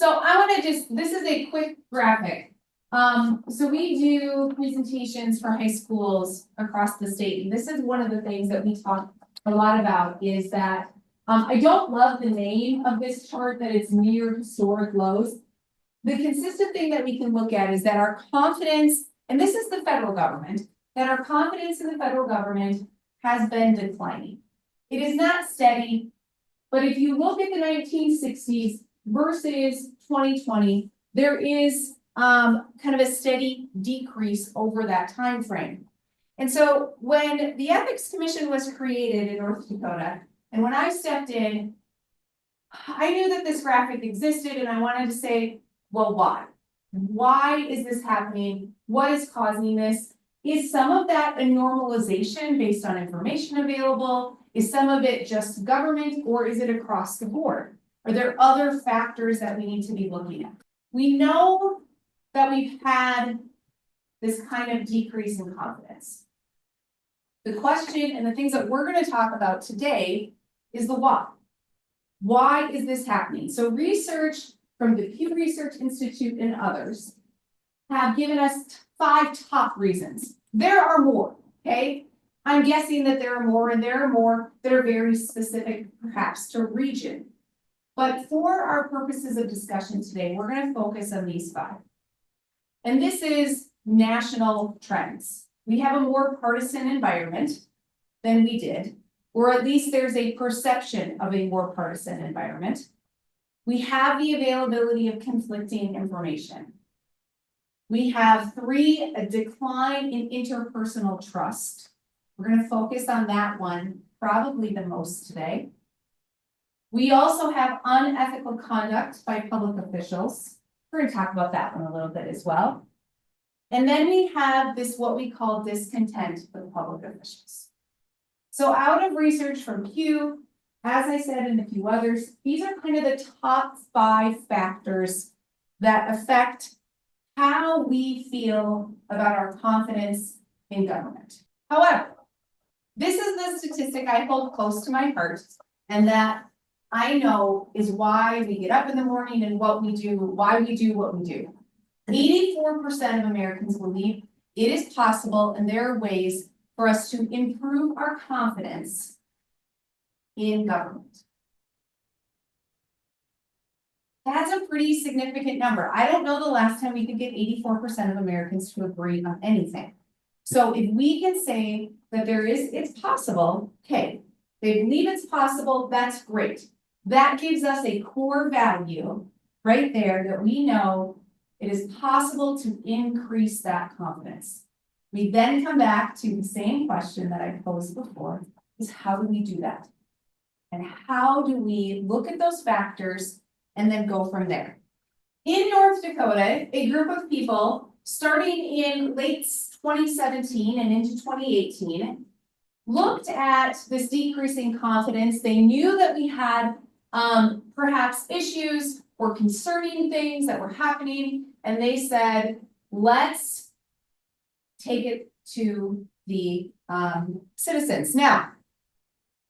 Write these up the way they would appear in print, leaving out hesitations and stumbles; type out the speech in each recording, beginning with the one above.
So I want to this is a quick graphic. So we do presentations for high schools across the state, and this is one of the things that we talk a lot about is that I don't love the name of this chart, that it's near historic lows. The consistent thing that we can look at is that our confidence, and this is the federal government, that our confidence in the federal government has been declining. It is not steady, but if you look at the 1960s versus 2020, there is kind of a steady decrease over that time frame. And so when the Ethics Commission was created in North Dakota, and when I stepped in, I knew that this graphic existed and I wanted to say, well, why? Why is this happening? What is causing this? Is some of that a normalization based on information available? Is some of it just government, or is it across the board? Are there other factors that we need to be looking at? We know that we've had this kind of decrease in confidence. The question and the things that we're going to talk about today is the why. Why is this happening? So research from the Pew Research Institute and others have given us 5 top reasons. There are more, okay? I'm guessing that there are more, and there are more that are very specific, perhaps, to region. But for our purposes of discussion today, we're going to focus on these 5. And this is national trends. We have a more partisan environment than we did, or at least there's a perception of a more partisan environment. We have the availability of conflicting information. We have 3, a decline in interpersonal trust. We're going to focus on that one probably the most today. We also have unethical conduct by public officials. We're going to talk about that one a little bit as well. And then we have this, what we call discontent with public officials. So out of research from Pew, as I said, and a few others, these are kind of the top 5 factors that affect how we feel about our confidence in government. However, this is the statistic I hold close to my heart, and that I know is why we get up in the morning and what we do, why we do what we do. 84% of Americans believe it is possible, and there are ways for us to improve our confidence in government. That's a pretty significant number. I don't know the last time we could get 84% of Americans to agree on anything. So if we can say that it's possible, okay, they believe it's possible, that's great. That gives us a core value right there that we know it is possible to increase that confidence. We then come back to the same question that I posed before, is how do we do that? And how do we look at those factors and then go from there? In North Dakota, a group of people starting in late 2017 and into 2018 looked at this decreasing confidence. They knew that we had perhaps issues or concerning things that were happening, and they said, let's take it to the citizens. Now,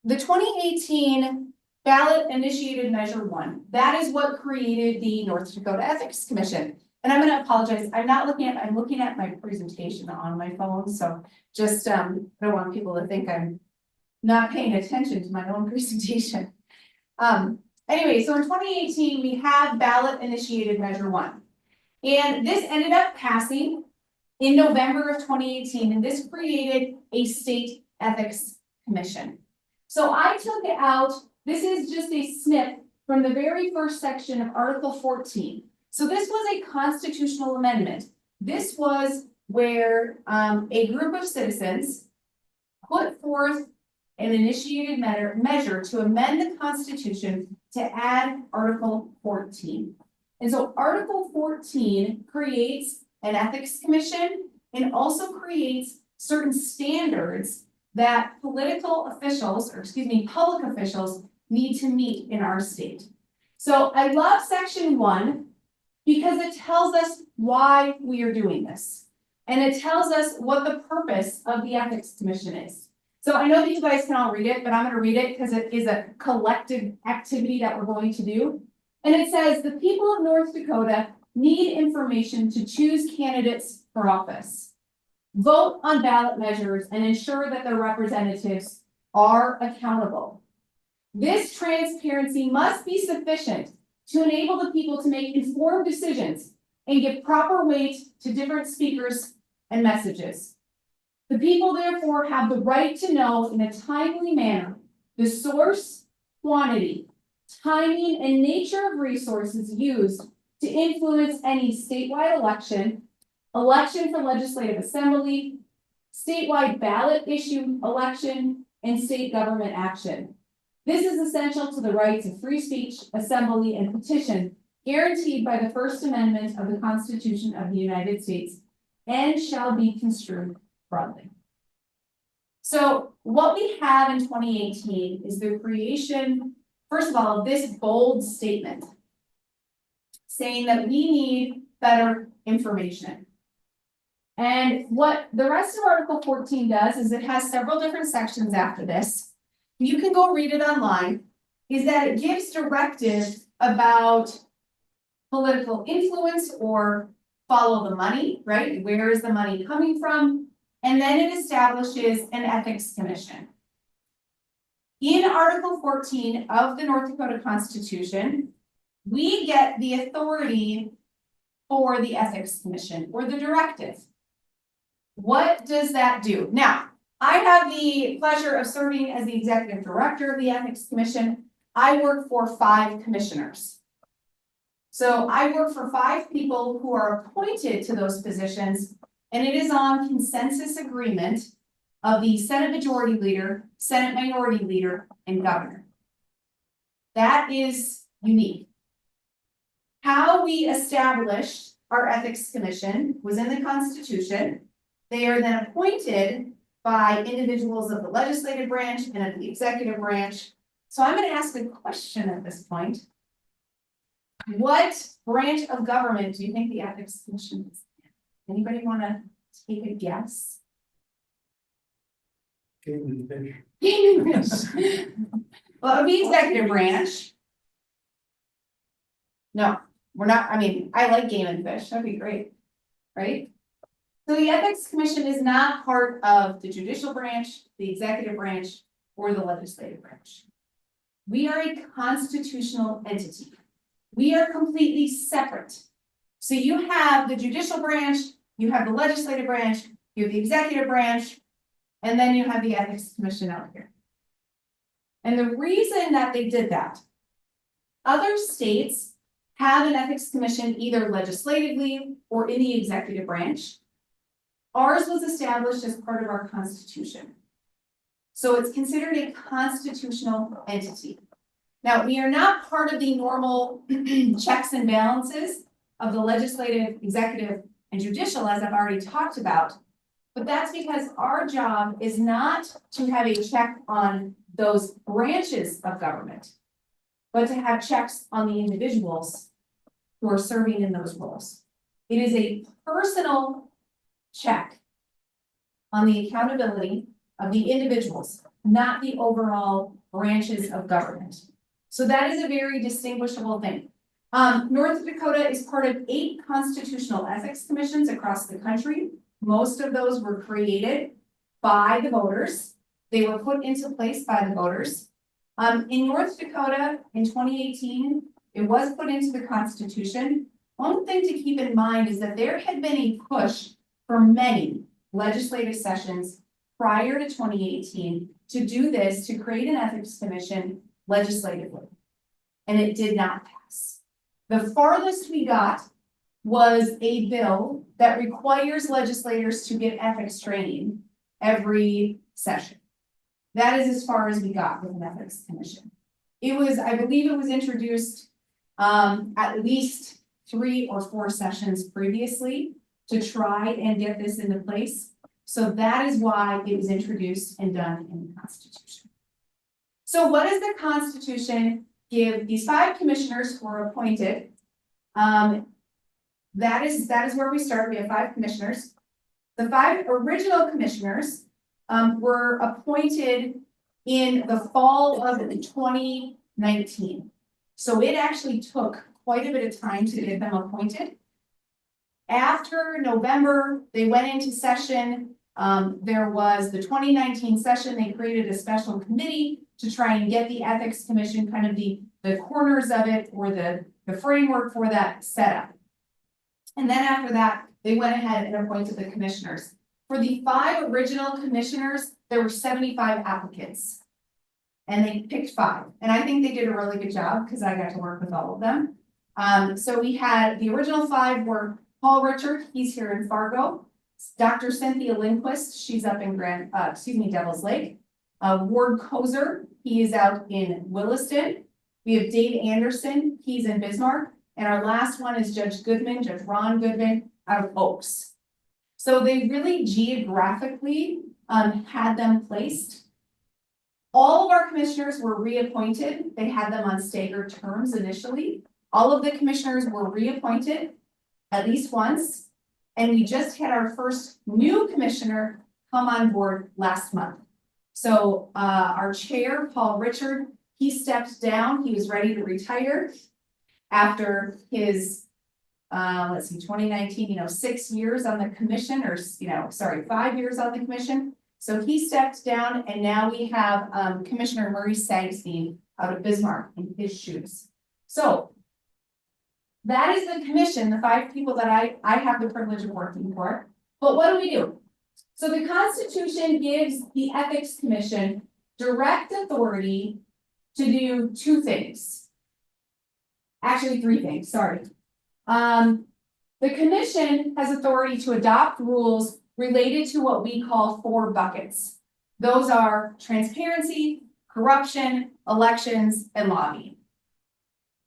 the 2018 ballot initiated measure 1, that is what created the North Dakota Ethics Commission. And I'm going to apologize, I'm looking at my presentation on my phone, so just I don't want people to think I'm not paying attention to my own presentation. Anyway, so in 2018, we have ballot initiated measure 1. And this ended up passing in November of 2018, and this created a state ethics commission. So I took it out, this is just a snip from the very first section of Article 14. So this was a constitutional amendment. This was where a group of citizens put forth an initiated measure to amend the Constitution to add Article 14. And so Article 14 creates an ethics commission and also creates certain standards that public officials need to meet in our state. So I love section 1 because it tells us why we are doing this. And it tells us what the purpose of the ethics commission is. So I know that you guys can all read it, but I'm going to read it because it is a collective activity that we're going to do. And it says, the people of North Dakota need information to choose candidates for office, vote on ballot measures, and ensure that their representatives are accountable. This transparency must be sufficient to enable the people to make informed decisions and give proper weight to different speakers and messages. The people therefore have the right to know in a timely manner the source, quantity, timing, and nature of resources used to influence any statewide election, election for legislative assembly, statewide ballot issue election, and state government action. This is essential to the rights of free speech, assembly, and petition guaranteed by the First Amendment of the Constitution of the United States and shall be construed broadly. So what we have in 2018 is the creation, first of all, of this bold statement saying that we need better information. And what the rest of Article 14 does is it has several different sections after this. You can go read it online, is that it gives directives about political influence or follow the money, right? Where is the money coming from? And then it establishes an ethics commission. In Article 14 of the North Dakota Constitution, we get the authority for the ethics commission or the directive. What does that do? Now, I have the pleasure of serving as the executive director of the ethics commission. I work for 5 commissioners. So I work for 5 people who are appointed to those positions, and it is on consensus agreement of the Senate Majority Leader, Senate Minority Leader, and Governor. That is unique. How we established our ethics commission was in the Constitution. They are then appointed by individuals of the legislative branch and of the executive branch. So I'm going to ask a question at this point. What branch of government do you think the ethics commission is? Anybody want to take a guess? Game and fish. Game and fish. Well, it would be executive branch. No, we're not. I mean, I like game and fish. That'd be great, right? So the ethics commission is not part of the judicial branch, the executive branch, or the legislative branch. We are a constitutional entity. We are completely separate. So you have the judicial branch, you have the legislative branch, you have the executive branch, and then you have the ethics commission out here. And the reason that they did that, other states have an ethics commission either legislatively or in the executive branch. Ours was established as part of our Constitution. So it's considered a constitutional entity. Now, we are not part of the normal checks and balances of the legislative, executive, and judicial, as I've already talked about. But that's because our job is not to have a check on those branches of government, but to have checks on the individuals who are serving in those roles. It is a personal check on the accountability of the individuals, not the overall branches of government. So that is a very distinguishable thing. North Dakota is part of 8 constitutional ethics commissions across the country. Most of those were created by the voters. They were put into place by the voters. In North Dakota in 2018, it was put into the Constitution. One thing to keep in mind is that there had been a push for many legislative sessions prior to 2018 to do this, to create an ethics commission legislatively. And it did not pass. The farthest we got was a bill that requires legislators to get ethics training every session. That is as far as we got with an ethics commission. It was, I believe it was introduced at least 3 or 4 sessions previously to try and get this into place. So that is why it was introduced and done in the Constitution. So what does the Constitution give these 5 commissioners who are appointed? That is where we start. We have 5 commissioners. The 5 original commissioners were appointed in the fall of 2019. So it actually took quite a bit of time to get them appointed. After November, they went into session. There was the 2019 session, they created a special committee to try and get the Ethics Commission, kind of the corners of it, or the framework for that set up. And then after that, they went ahead and appointed the commissioners. For the 5 original commissioners, there were 75 applicants. And they picked 5. And I think they did a really good job because I got to work with all of them. So we had the original 5 were Paul Richard, he's here in Fargo. Dr. Cynthia Lindquist, she's up in Devil's Lake. Ward Kozer, he is out in Williston. We have Dave Anderson, he's in Bismarck. And our last one is Judge Ron Goodman, out of Oaks. So they really geographically had them placed. All of our commissioners were reappointed. They had them on staggered terms initially. All of the commissioners were reappointed at least once. And we just had our first new commissioner come on board last month. So our chair, Paul Richard, he stepped down. He was ready to retire after his, 2019, 6 years on the commission, or 5 years on the commission. So he stepped down, and now we have Commissioner Murray Sagstein out of Bismarck in his shoes. So that is the commission, the 5 people that I have the privilege of working for. But what do? So the Constitution gives the Ethics Commission direct authority to do 2 things. Actually, 3 things, sorry. The commission has authority to adopt rules related to what we call 4 buckets. Those are transparency, corruption, elections, and lobbying.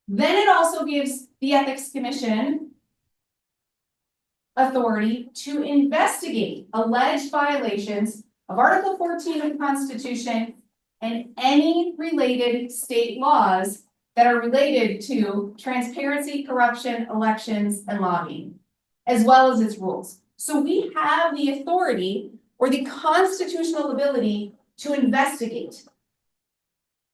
Then it also gives the Ethics Commission authority to investigate alleged violations of Article 14 of the Constitution and any related state laws that are related to transparency, corruption, elections, and lobbying, as well as its rules. So we have the authority or the constitutional ability to investigate.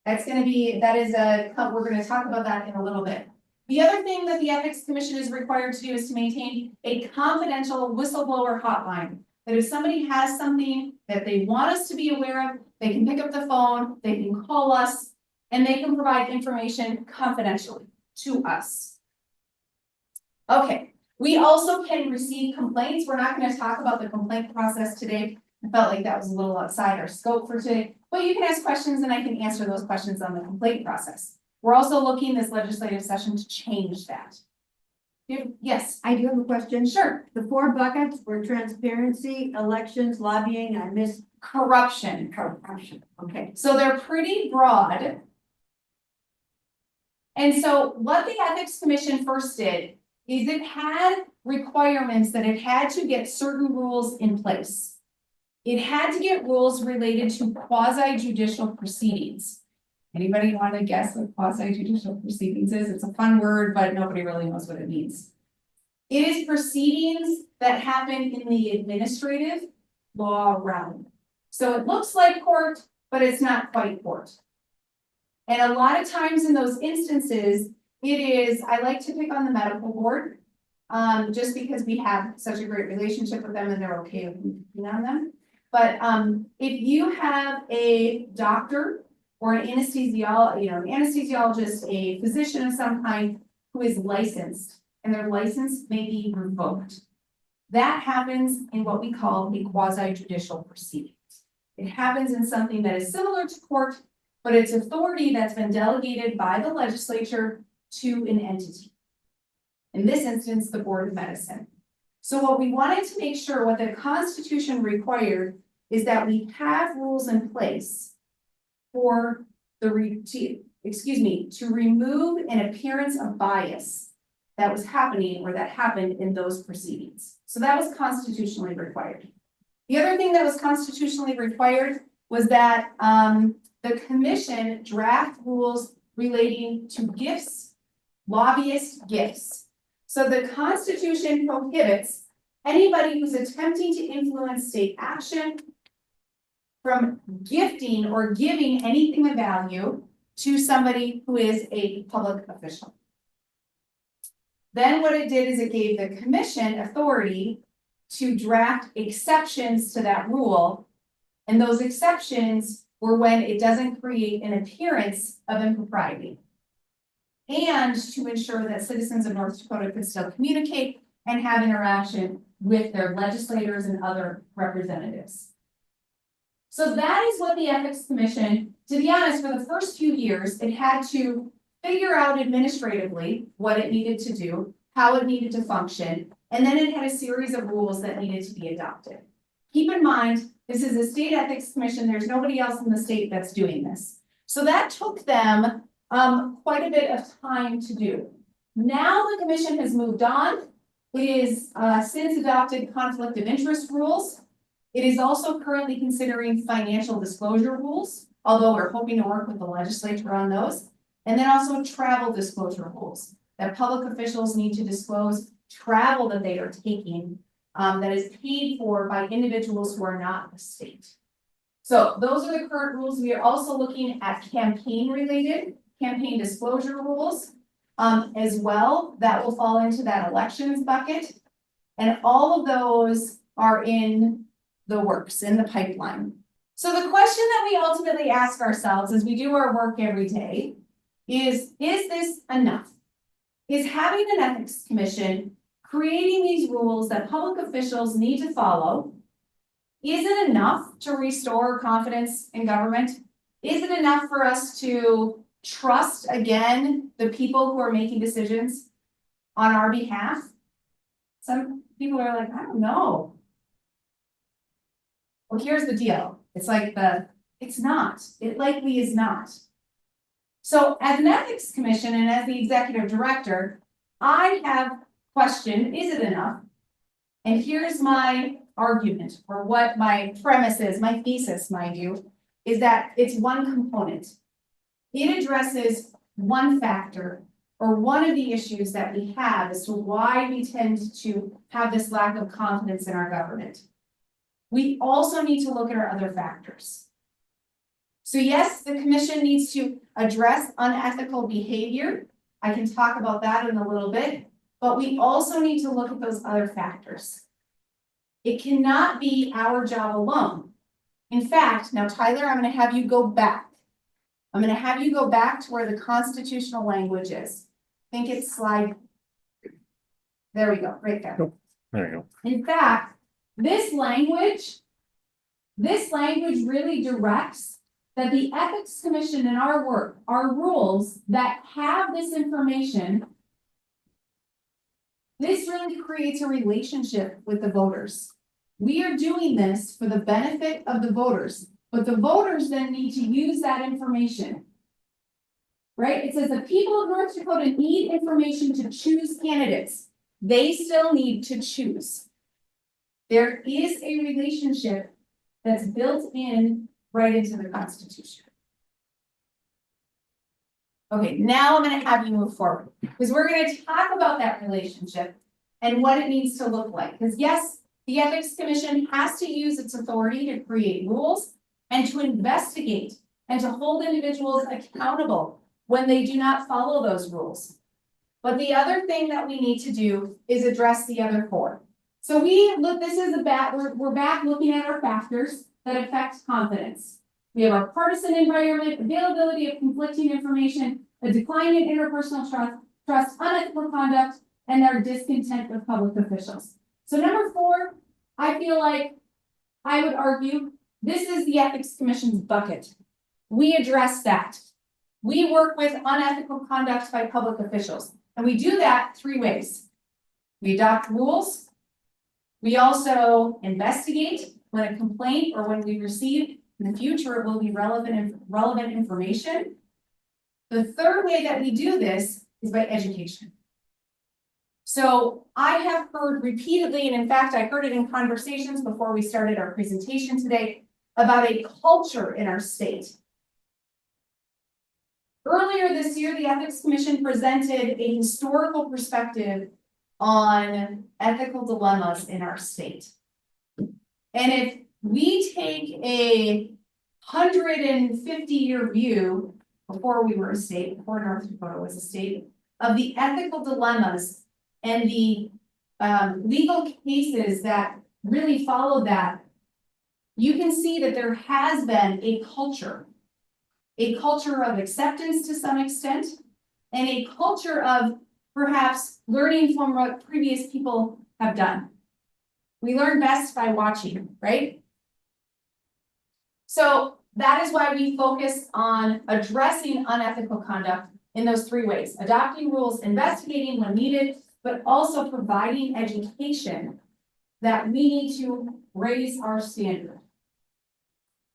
We're going to talk about that in a little bit. The other thing that the Ethics Commission is required to do is to maintain a confidential whistleblower hotline. That if somebody has something that they want us to be aware of, they can pick up the phone, they can call us, and they can provide information confidentially to us. Okay, we also can receive complaints. We're not going to talk about the complaint process today. I felt like that was a little outside our scope for today, but you can ask questions and I can answer those questions on the complaint process. We're also looking this legislative session to change that. Yes, I do have a question. Sure. The 4 buckets were transparency, elections, lobbying, I missed corruption. Okay. So they're pretty broad. And so what the Ethics Commission first did is it had requirements that it had to get certain rules in place. It had to get rules related to quasi-judicial proceedings. Anybody want to guess what quasi-judicial proceedings is? It's a fun word, but nobody really knows what it means. It is proceedings that happen in the administrative law realm. So it looks like court, but it's not quite court. And a lot of times in those instances, I like to pick on the medical board, just because we have such a great relationship with them and they're okay with me picking on them. But if you have a doctor or an anesthesiologist, a physician of some kind who is licensed and their license may be revoked, that happens in what we call a quasi-judicial proceeding. It happens in something that is similar to court, but it's authority that's been delegated by the legislature to an entity. In this instance, the Board of Medicine. So what we wanted to make sure, what the Constitution required, is that we have rules in place for to remove an appearance of bias that was happening or that happened in those proceedings. So that was constitutionally required. The other thing that was constitutionally required was that the commission draft rules relating to gifts, lobbyist gifts. So the Constitution prohibits anybody who's attempting to influence state action from gifting or giving anything of value to somebody who is a public official. Then what it did is it gave the commission authority to draft exceptions to that rule. And those exceptions were when it doesn't create an appearance of impropriety. And to ensure that citizens of North Dakota could still communicate and have interaction with their legislators and other representatives. So that is what the Ethics Commission, to be honest, for the first few years, it had to figure out administratively what it needed to do, how it needed to function, and then it had a series of rules that needed to be adopted. Keep in mind, this is a state ethics commission, there's nobody else in the state that's doing this. So that took them quite a bit of time to do. Now the commission has moved on. It is since adopted conflict of interest rules. It is also currently considering financial disclosure rules, although we're hoping to work with the legislature on those. And then also travel disclosure rules, that public officials need to disclose travel that they are taking that is paid for by individuals who are not the state. So those are the current rules. We are also looking at campaign disclosure rules as well. That will fall into that elections bucket. And all of those are in the works, in the pipeline. So the question that we ultimately ask ourselves as we do our work every day is this enough? Is having an ethics commission creating these rules that public officials need to follow, is it enough to restore confidence in government? Is it enough for us to trust again the people who are making decisions on our behalf? Some people are like, I don't know. Well, here's the deal. It's like it's not. It likely is not. So as an ethics commission and as the executive director, I have questioned, is it enough? And here's my argument, or what my premise is, my thesis, mind you, is that it's one component. It addresses one factor or one of the issues that we have as to why we tend to have this lack of confidence in our government. We also need to look at our other factors. So yes, the commission needs to address unethical behavior. I can talk about that in a little bit, but we also need to look at those other factors. It cannot be our job alone. In fact, now Tyler, I'm going to have you go back. I'm going to have you go back to where the constitutional language is. I think it's slide. There we go, right there. There you go. In fact, this language really directs that the Ethics Commission in our work, our rules that have this information, this really creates a relationship with the voters. We are doing this for the benefit of the voters, but the voters then need to use that information. Right? It says the people of North Dakota need information to choose candidates. They still need to choose. There is a relationship that's built in right into the Constitution. Okay, now I'm going to have you move forward because we're going to talk about that relationship and what it needs to look like. Because yes, the Ethics Commission has to use its authority to create rules and to investigate and to hold individuals accountable when they do not follow those rules. But the other thing that we need to do is address the other four. So this is we're back looking at our factors that affect confidence. We have our partisan environment, availability of conflicting information, a decline in interpersonal trust, unethical conduct, and our discontent with public officials. So number 4, I feel like I would argue this is the Ethics Commission's bucket. We address that. We work with unethical conduct by public officials, and we do that 3 ways. We adopt rules. We also investigate when a complaint or when we receive in the future it will be relevant information. The third way that we do this is by education. So I have heard repeatedly, and in fact, I heard it in conversations before we started our presentation today about a culture in our state. Earlier this year, the Ethics Commission presented a historical perspective on ethical dilemmas in our state. And if we take a 150-year view before we were a state, before North Dakota was a state, of the ethical dilemmas and the legal cases that really followed that, you can see that there has been a culture of acceptance to some extent, and a culture of perhaps learning from what previous people have done. We learn best by watching, right? So that is why we focus on addressing unethical conduct in those three ways: adopting rules, investigating when needed, but also providing education that we need to raise our standard.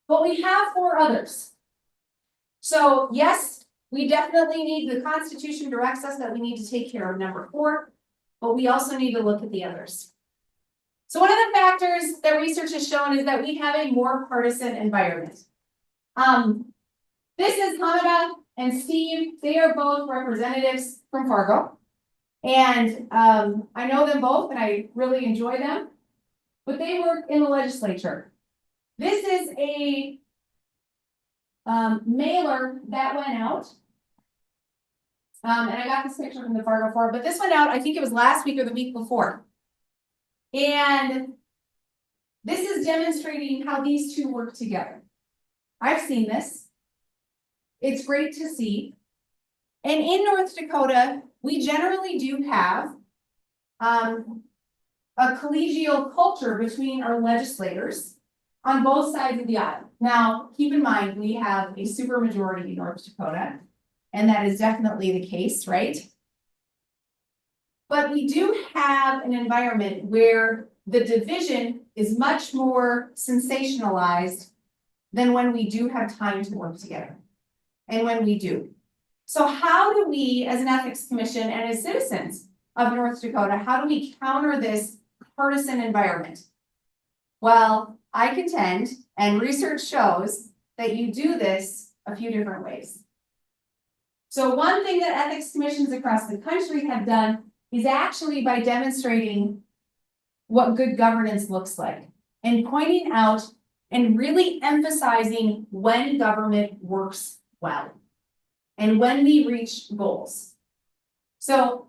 But we have 4 others. So yes, we definitely need, the Constitution directs us that we need to take care of number 4, but we also need to look at the others. So one of the factors that research has shown is that we have a more partisan environment. This is Hamida and Steve. They are both representatives from Fargo. And I know them both and I really enjoy them, but they work in the legislature. This is a mailer that went out. And I got this picture from the Fargo Forum, but this went out, I think it was last week or the week before. And this is demonstrating how these two work together. I've seen this. It's great to see. And in North Dakota, we generally do have a collegial culture between our legislators on both sides of the aisle. Now, keep in mind, we have a supermajority in North Dakota, and that is definitely the case, right? But we do have an environment where the division is much more sensationalized than when we do have time to work together, and when we do. So how do we, as an ethics commission and as citizens of North Dakota, how do we counter this partisan environment? Well, I contend, and research shows, that you do this a few different ways. So one thing that ethics commissions across the country have done is actually by demonstrating what good governance looks like and pointing out and really emphasizing when government works well and when we reach goals. So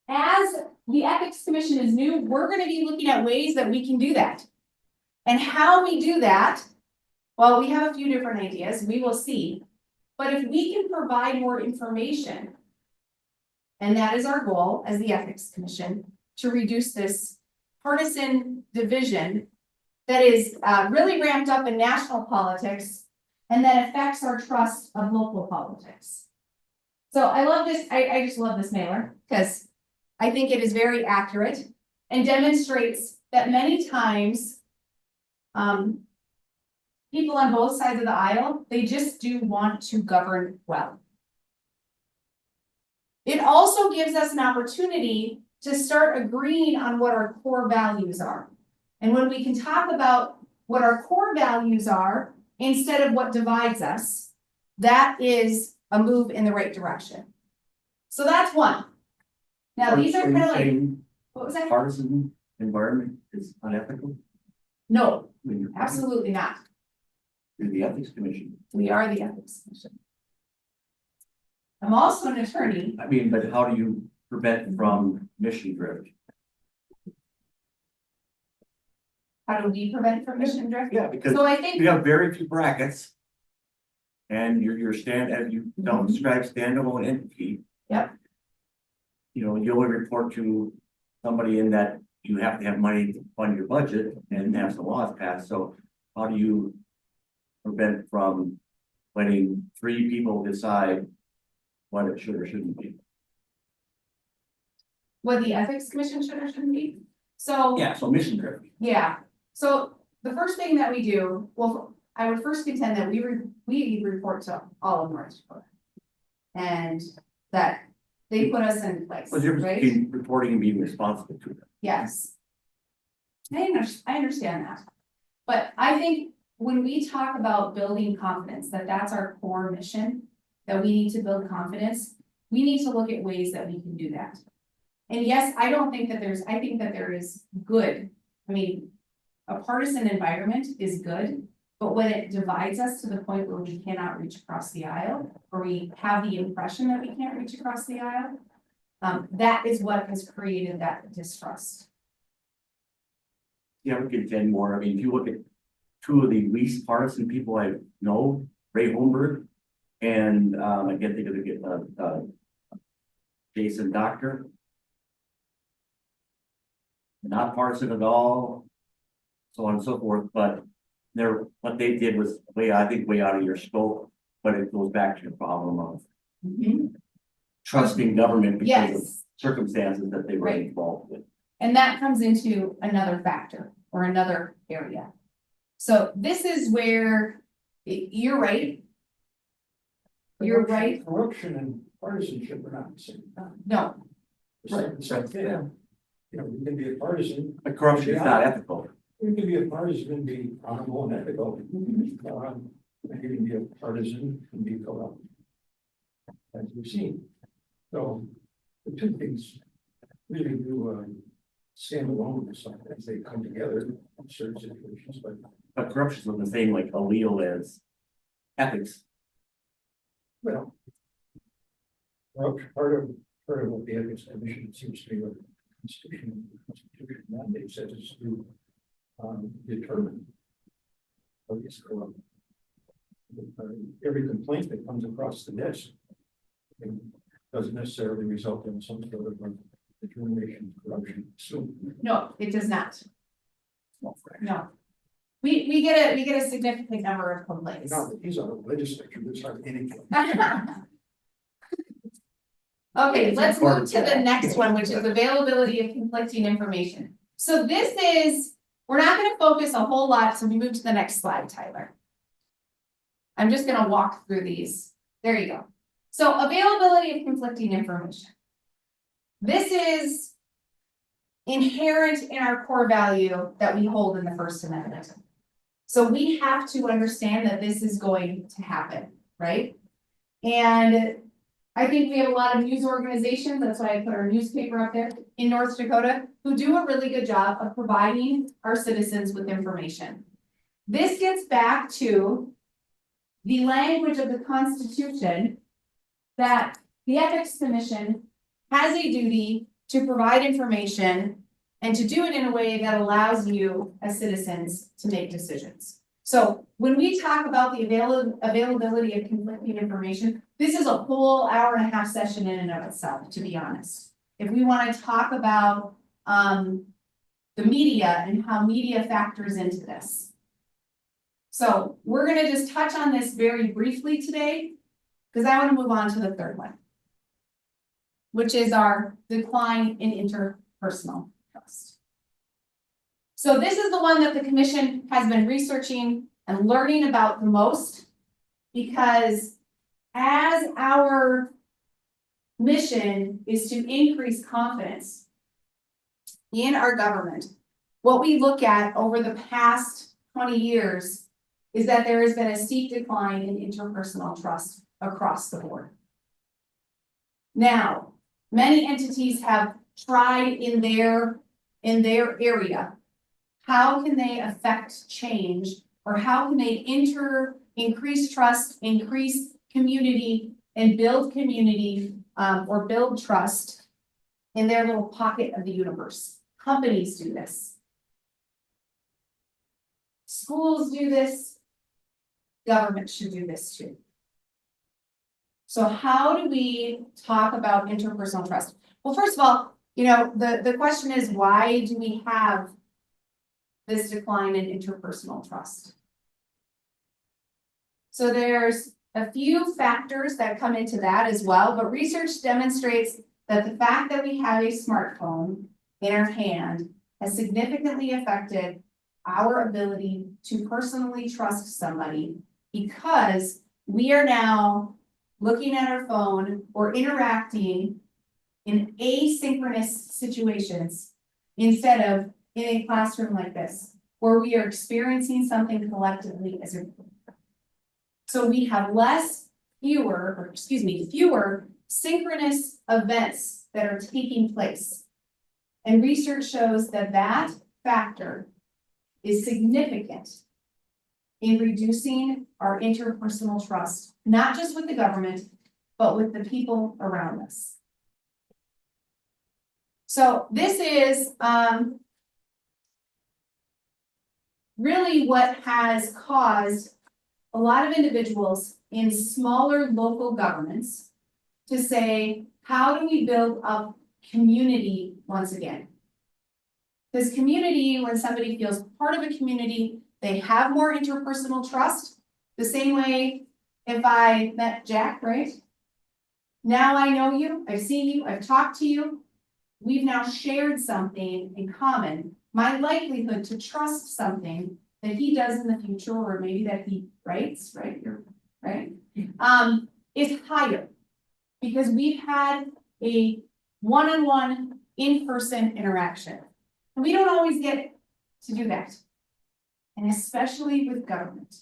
as the ethics commission is new, we're going to be looking at ways that we can do that. And how we do that, well, we have a few different ideas, we will see. But if we can provide more information, and that is our goal as the Ethics Commission, to reduce this partisan division that is really ramped up in national politics and that affects our trust of local politics. So I love this, I just love this mailer because I think it is very accurate and demonstrates that many times people on both sides of the aisle, they just do want to govern well. It also gives us an opportunity to start agreeing on what our core values are. And when we can talk about what our core values are instead of what divides us, that is a move in the right direction. So that's one. Now these are kind of like, what was that? Partisan environment is unethical? No, I mean, absolutely not. You're the ethics commission. We are the ethics commission. I'm also an attorney. I mean, but how do you prevent from mission drift? How do we prevent from mission drift? Yeah, because So I think, you have very few brackets. And your stand, as you don't describe standalone entity. Yep. You know, you only report to somebody in that you have to have money to fund your budget and have some laws passed, so how do you prevent from letting 3 people decide what it should or shouldn't be? what the ethics commission should or shouldn't be. So, Yeah, so mission drift. yeah, so the first thing that we do, well, I would first contend that we report to all of North Dakota. And that they put us in place, What's the difference right? between reporting and being responsible to them? Yes. I understand that. But I think when we talk about building confidence, that's our core mission, that we need to build confidence, we need to look at ways that we can do that. And yes, I think that there is good, I mean, a partisan environment is good, But when it divides us to the point where we cannot reach across the aisle, or we have the impression that we can't reach across the aisle, that is what has created that distrust. Yeah, we could contend more. I mean, if you look at two of the least partisan people I know, Ray Holmberg and I can't think of the Jason Doctor. Not partisan at all, so on and so forth, but what they did was way out of your scope, but it goes back to the problem of trusting government because of Yes, circumstances that they were Right. involved with. and that comes into another factor or another area. So this is where, you're right. You're right, Corruption and partisanship are not the same. no, The same thing. You know, you can be a partisan, But corruption is not ethical. you can be a partisan and be honorable and ethical. And you can be a partisan and be corrupt. As we've seen. So the two things really do stand alone as they come together in certain situations, But corruption is not the same like allele as ethics. well. Part of what the ethics commission seems to be what the constitution mandate says is to determine what is corrupt. Every complaint that comes across the desk doesn't necessarily result in some sort of determination of corruption. So no, it does not, no. We get a significant number of complaints. now that he's on the legislature, there's hardly anything. Okay, let's move to the next one, which is availability of conflicting information. So this is, we're not gonna focus a whole lot, so we move to the next slide, Tyler. I'm just gonna walk through these. There you go. So availability of conflicting information. This is inherent in our core value that we hold in the First Amendment. So we have to understand that this is going to happen, right? And I think we have a lot of news organizations, that's why I put our newspaper up there in North Dakota, who do a really good job of providing our citizens with information. This gets back to the language of the Constitution that the Ethics Commission has a duty to provide information and to do it in a way that allows you as citizens to make decisions. So when we talk about the availability of conflicting information, this is a whole hour-and-a-half session in and of itself, to be honest. If we want to talk about the media and how media factors into this. So we're gonna just touch on this very briefly today, because I want to move on to the third one, which is our decline in interpersonal trust. So this is the one that the commission has been researching and learning about the most, because as our mission is to increase confidence in our government, what we look at over the past 20 years is that there has been a steep decline in interpersonal trust across the board. Now, many entities have tried in their area. How can they affect change, or how can they increase trust, increase community, and build community, or build trust in their little pocket of the universe? Companies do this. Schools do this. Government should do this too. So how do we talk about interpersonal trust? Well, first of all, the question is, why do we have this decline in interpersonal trust? So there's a few factors that come into that as well, but research demonstrates that the fact that we have a smartphone in our hand has significantly affected our ability to personally trust somebody, because we are now looking at our phone or interacting in asynchronous situations instead of in a classroom like this, where we are experiencing something collectively as a group. So we have fewer synchronous events that are taking place. And research shows that that factor is significant in reducing our interpersonal trust, not just with the government, but with the people around us. So this is, really what has caused a lot of individuals in smaller local governments to say, how do we build up community once again? Because community, when somebody feels part of a community, they have more interpersonal trust. The same way if I met Jack, right? Now I know you, I've seen you, I've talked to you. We've now shared something in common. My likelihood to trust something that he does in the future, or maybe that he writes, right? Is higher. Because we've had a one-on-one, in-person interaction. And we don't always get to do that. And especially with government.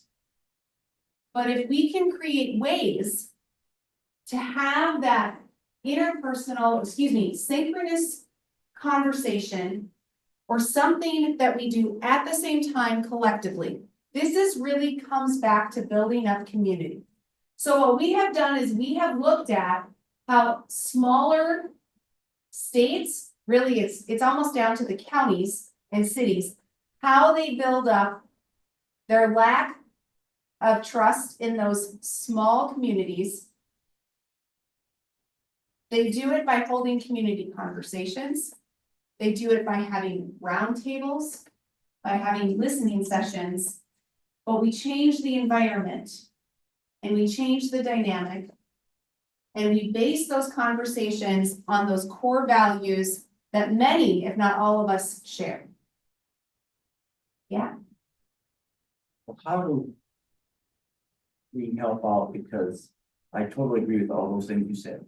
But if we can create ways to have that synchronous conversation or something that we do at the same time collectively, this really comes back to building up community. So what we have done is we have looked at how smaller states, really it's almost down to the counties and cities, how they build up their lack of trust in those small communities. They do it by holding community conversations. They do it by having roundtables, by having listening sessions, but we change the environment and we change the dynamic and we base those conversations on those core values that many, if not all of us, share. Yeah. Well, how do we help out? Because I totally agree with all those things you said,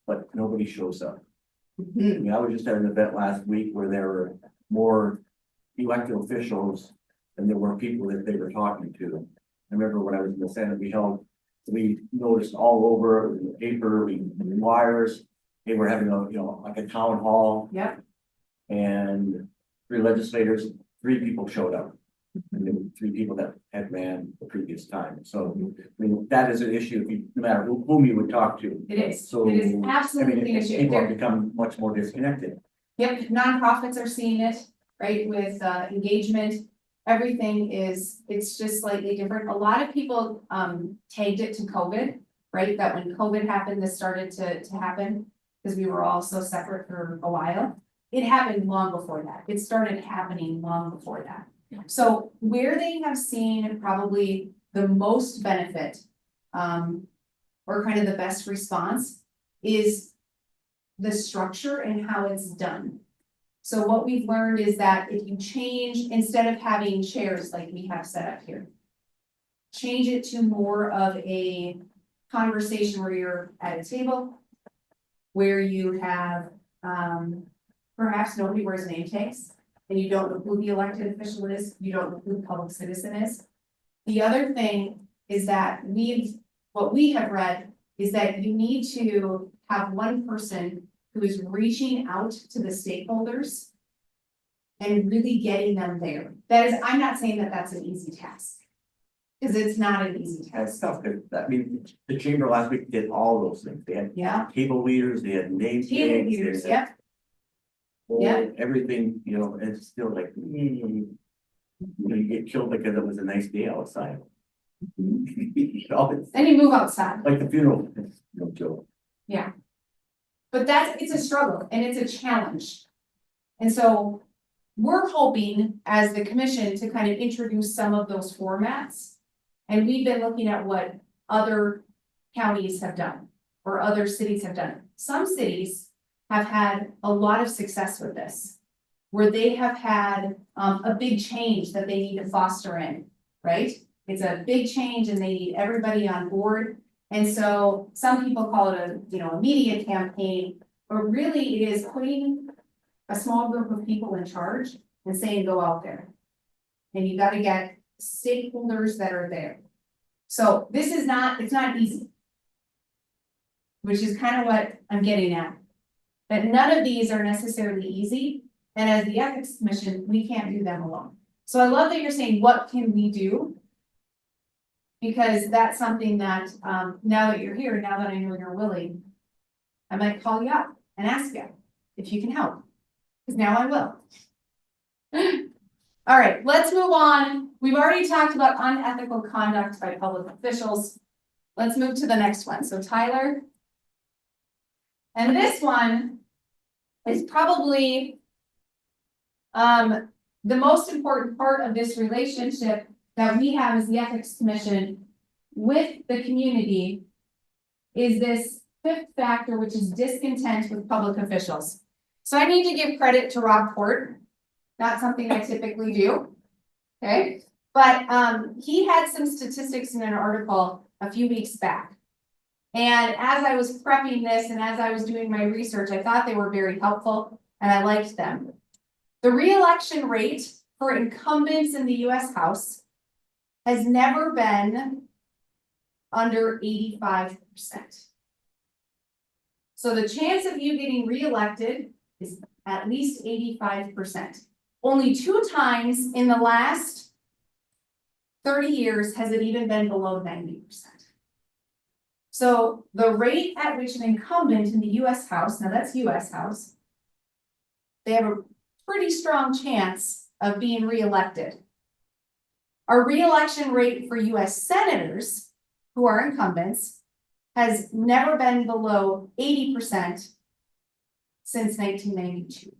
but nobody shows up. I mean, I was just at an event last week where there were more elected officials than there were people that they were talking to. I remember when I was in the Senate, we noticed all over in the paper, in wires, they were having like a town hall. Yep. And 3 legislators, 3 people showed up. And there were 3 people that had ran the previous time. So, I mean, that is an issue, no matter whom you would talk to. It is. So, It is absolutely an issue. People have become much more disconnected. Yep, nonprofits are seeing it, right, with engagement. Everything it's just slightly different. A lot of people tagged it to COVID, right? That when COVID happened, this started to happen because we were all so separate for a while. It happened long before that. It started happening long before that. So where they have seen probably the most benefit, or kind of the best response is the structure and how it's done. So what we've learned is that if you change, instead of having chairs like we have set up here, change it to more of a conversation where you're at a table, where you have, perhaps nobody wears name tags, and you don't know who the elected official is, you don't know who the public citizen is. The other thing is that what we have read is that you need to have one person who is reaching out to the stakeholders and really getting them there. That is, I'm not saying that that's an easy task, because it's not an easy That's task. tough. I mean, the chamber last week did all those things. They had Yeah, table leaders, they had name table tags, leaders, they had yep, yeah. everything, and it's still like, you get killed because it was a nice day outside. It's Then you move outside. like the funeral, it's no joke. But it's a struggle and it's a challenge. And so we're hoping as the commission to kind of introduce some of those formats. And we've been looking at what other counties have done or other cities have done. Some cities have had a lot of success with this, where they have had a big change that they need to foster in, right? It's a big change and they need everybody on board. And so some people call it a media campaign, but really it is putting a small group of people in charge and saying, go out there. And you gotta get stakeholders that are there. So it's not easy. Which is kind of what I'm getting at. That none of these are necessarily easy. And as the ethics commission, we can't do them alone. So I love that you're saying, what can we do? Because that's something that, now that you're here, now that I know you're willing, I might call you up and ask you if you can help, because now I will. All right, let's move on. We've already talked about unethical conduct by public officials. Let's move to the next one. So Tyler. And this one is probably the most important part of this relationship that we have as the Ethics Commission with the community is this fifth factor, which is discontent with public officials. So I need to give credit to Rob Port. Not something I typically do, okay? But he had some statistics in an article a few weeks back. And as I was prepping this and as I was doing my research, I thought they were very helpful and I liked them. The re-election rate for incumbents in the US House has never been under 85%. So the chance of you getting re-elected is at least 85%. Only 2 times in the last 30 years has it even been below 90%. So the rate at which an incumbent in the US House, now that's US House, they have a pretty strong chance of being re-elected. Our re-election rate for US senators, who are incumbents, has never been below 80% since 1992.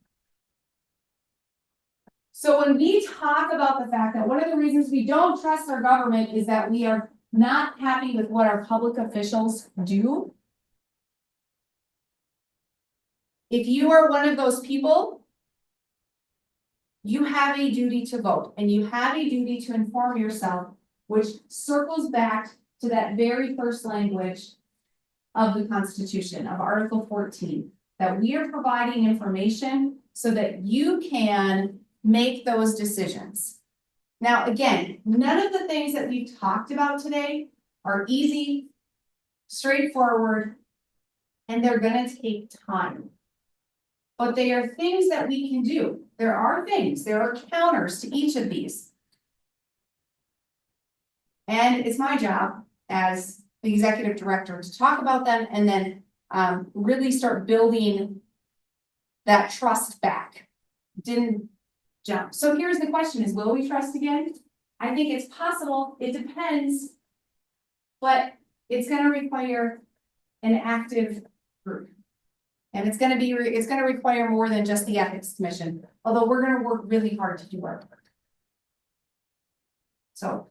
So when we talk about the fact that one of the reasons we don't trust our government is that we are not happy with what our public officials do. If you are one of those people, you have a duty to vote and you have a duty to inform yourself, which circles back to that very first language of the Constitution, of Article 14, that we are providing information so that you can make those decisions. Now, again, none of the things that we've talked about today are easy, straightforward, and they're going to take time. But they are things that we can do. There are things, there are counters to each of these. And it's my job as the executive director to talk about them and then really start building that trust back. Didn't jump. So here's the question is, will we trust again? I think it's possible. It depends. But it's going to require an active group. And it's going to require more than just the Ethics Commission, although we're going to work really hard to do our work. So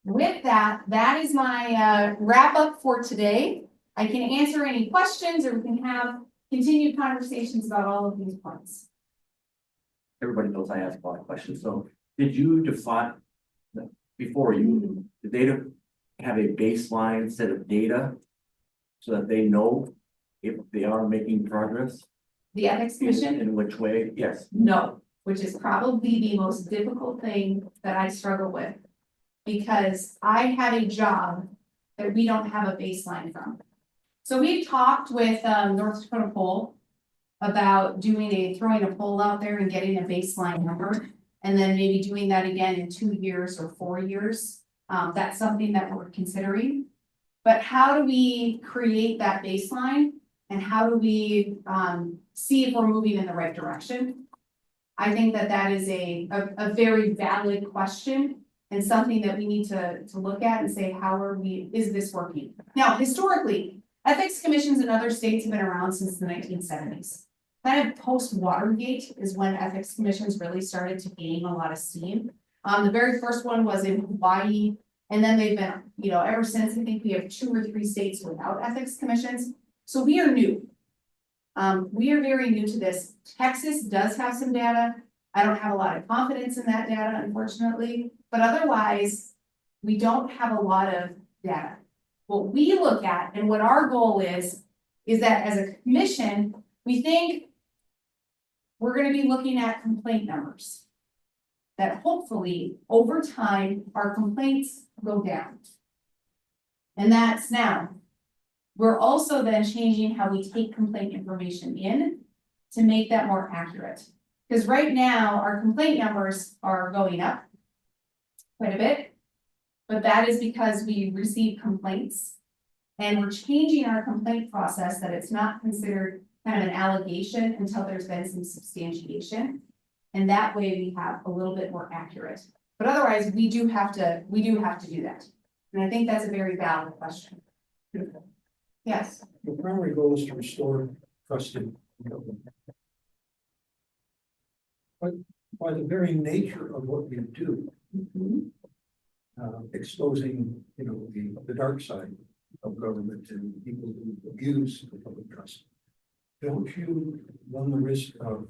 with that, that is my wrap up for today. I can answer any questions or we can have continued conversations about all of these points. Everybody knows I ask a lot of questions, so did you define, before you, did they have a baseline set of data so that they know if they are making progress? The Ethics Commission? In which way? Yes. No, which is probably the most difficult thing that I struggle with. Because I have a job that we don't have a baseline from. So we've talked with North Dakota Poll about throwing a poll out there and getting a baseline number. And then maybe doing that again in 2 years or 4 years. That's something that we're considering. But how do we create that baseline? And how do we see if we're moving in the right direction? I think that that is a very valid question and something that we need to look at and say, is this working? Now, historically, ethics commissions in other states have been around since the 1970s. Kind of post-Watergate is when ethics commissions really started to gain a lot of steam. The very first one was in Hawaii, and then they've been, ever since. I think we have 2 or 3 states without ethics commissions. So we are new. We are very new to this. Texas does have some data. I don't have a lot of confidence in that data, unfortunately, but otherwise, we don't have a lot of data. What we look at and what our goal is that as a commission, we think we're going to be looking at complaint numbers. That hopefully over time, our complaints go down. And that's now. We're also then changing how we take complaint information in to make that more accurate. Because right now, our complaint numbers are going up quite a bit, but that is because we receive complaints. And we're changing our complaint process that it's not considered kind of an allegation until there's been some substantiation. And that way we have a little bit more accurate, but otherwise we do have to do that. And I think that's a very valid question. Yes, The primary goal is to restore trust in government. But by the very nature of what we do, exposing, the dark side of government and people who abuse the public trust, don't you run the risk of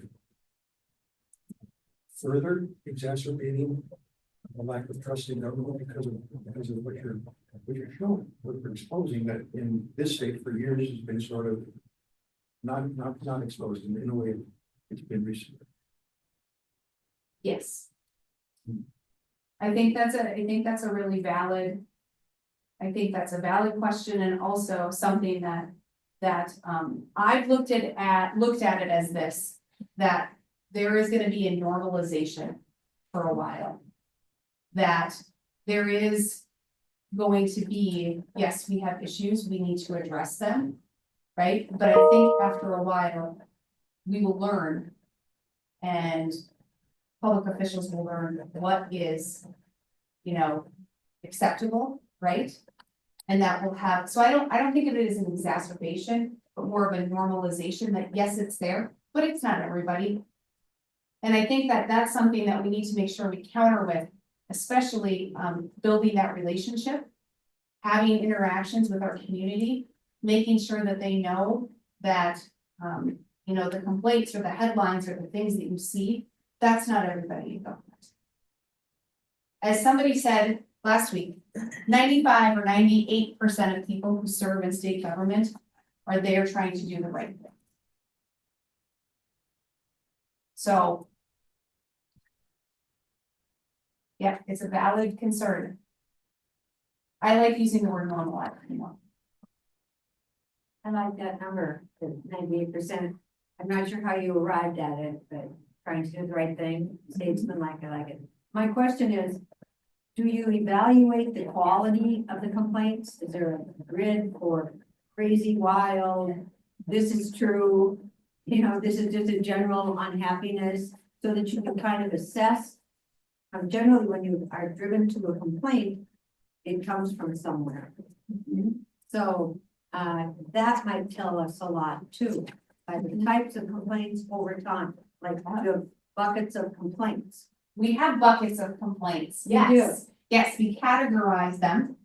further exacerbating the lack of trust in government because of what you're showing, what you're exposing, that in this state for years has been sort of not exposed in a way it's been recently. yes. I think that's a really valid. I think that's a valid question and also something that I've looked at it as this, that there is gonna be a normalization for a while. That there is going to be, yes, we have issues, we need to address them, right? But I think after a while, we will learn. And public officials will learn what is, acceptable, right? And that will have, so I don't think of it as an exacerbation, but more of a normalization that, yes, it's there, but it's not everybody. And I think that that's something that we need to make sure we counter with, especially building that relationship, having interactions with our community, making sure that they know that, the complaints or the headlines or the things that you see, that's not everybody in government. As somebody said last week, 95 or 98% of people who serve in state government are there trying to do the right thing. So, yeah, it's a valid concern. I like using the word normalize anymore. I like that number, the 98%. I'm not sure how you arrived at it, but trying to do the right thing, statesmanlike, I like it. My question is, do you evaluate the quality of the complaints? Is there a grid for crazy, wild, this is true, this is just a general unhappiness, so that you can kind of assess? Generally, when you are driven to a complaint, it comes from somewhere. So that might tell us a lot too, by the types of complaints over time, like the buckets of complaints. We have buckets of complaints, You do. yes, yes, we categorize them.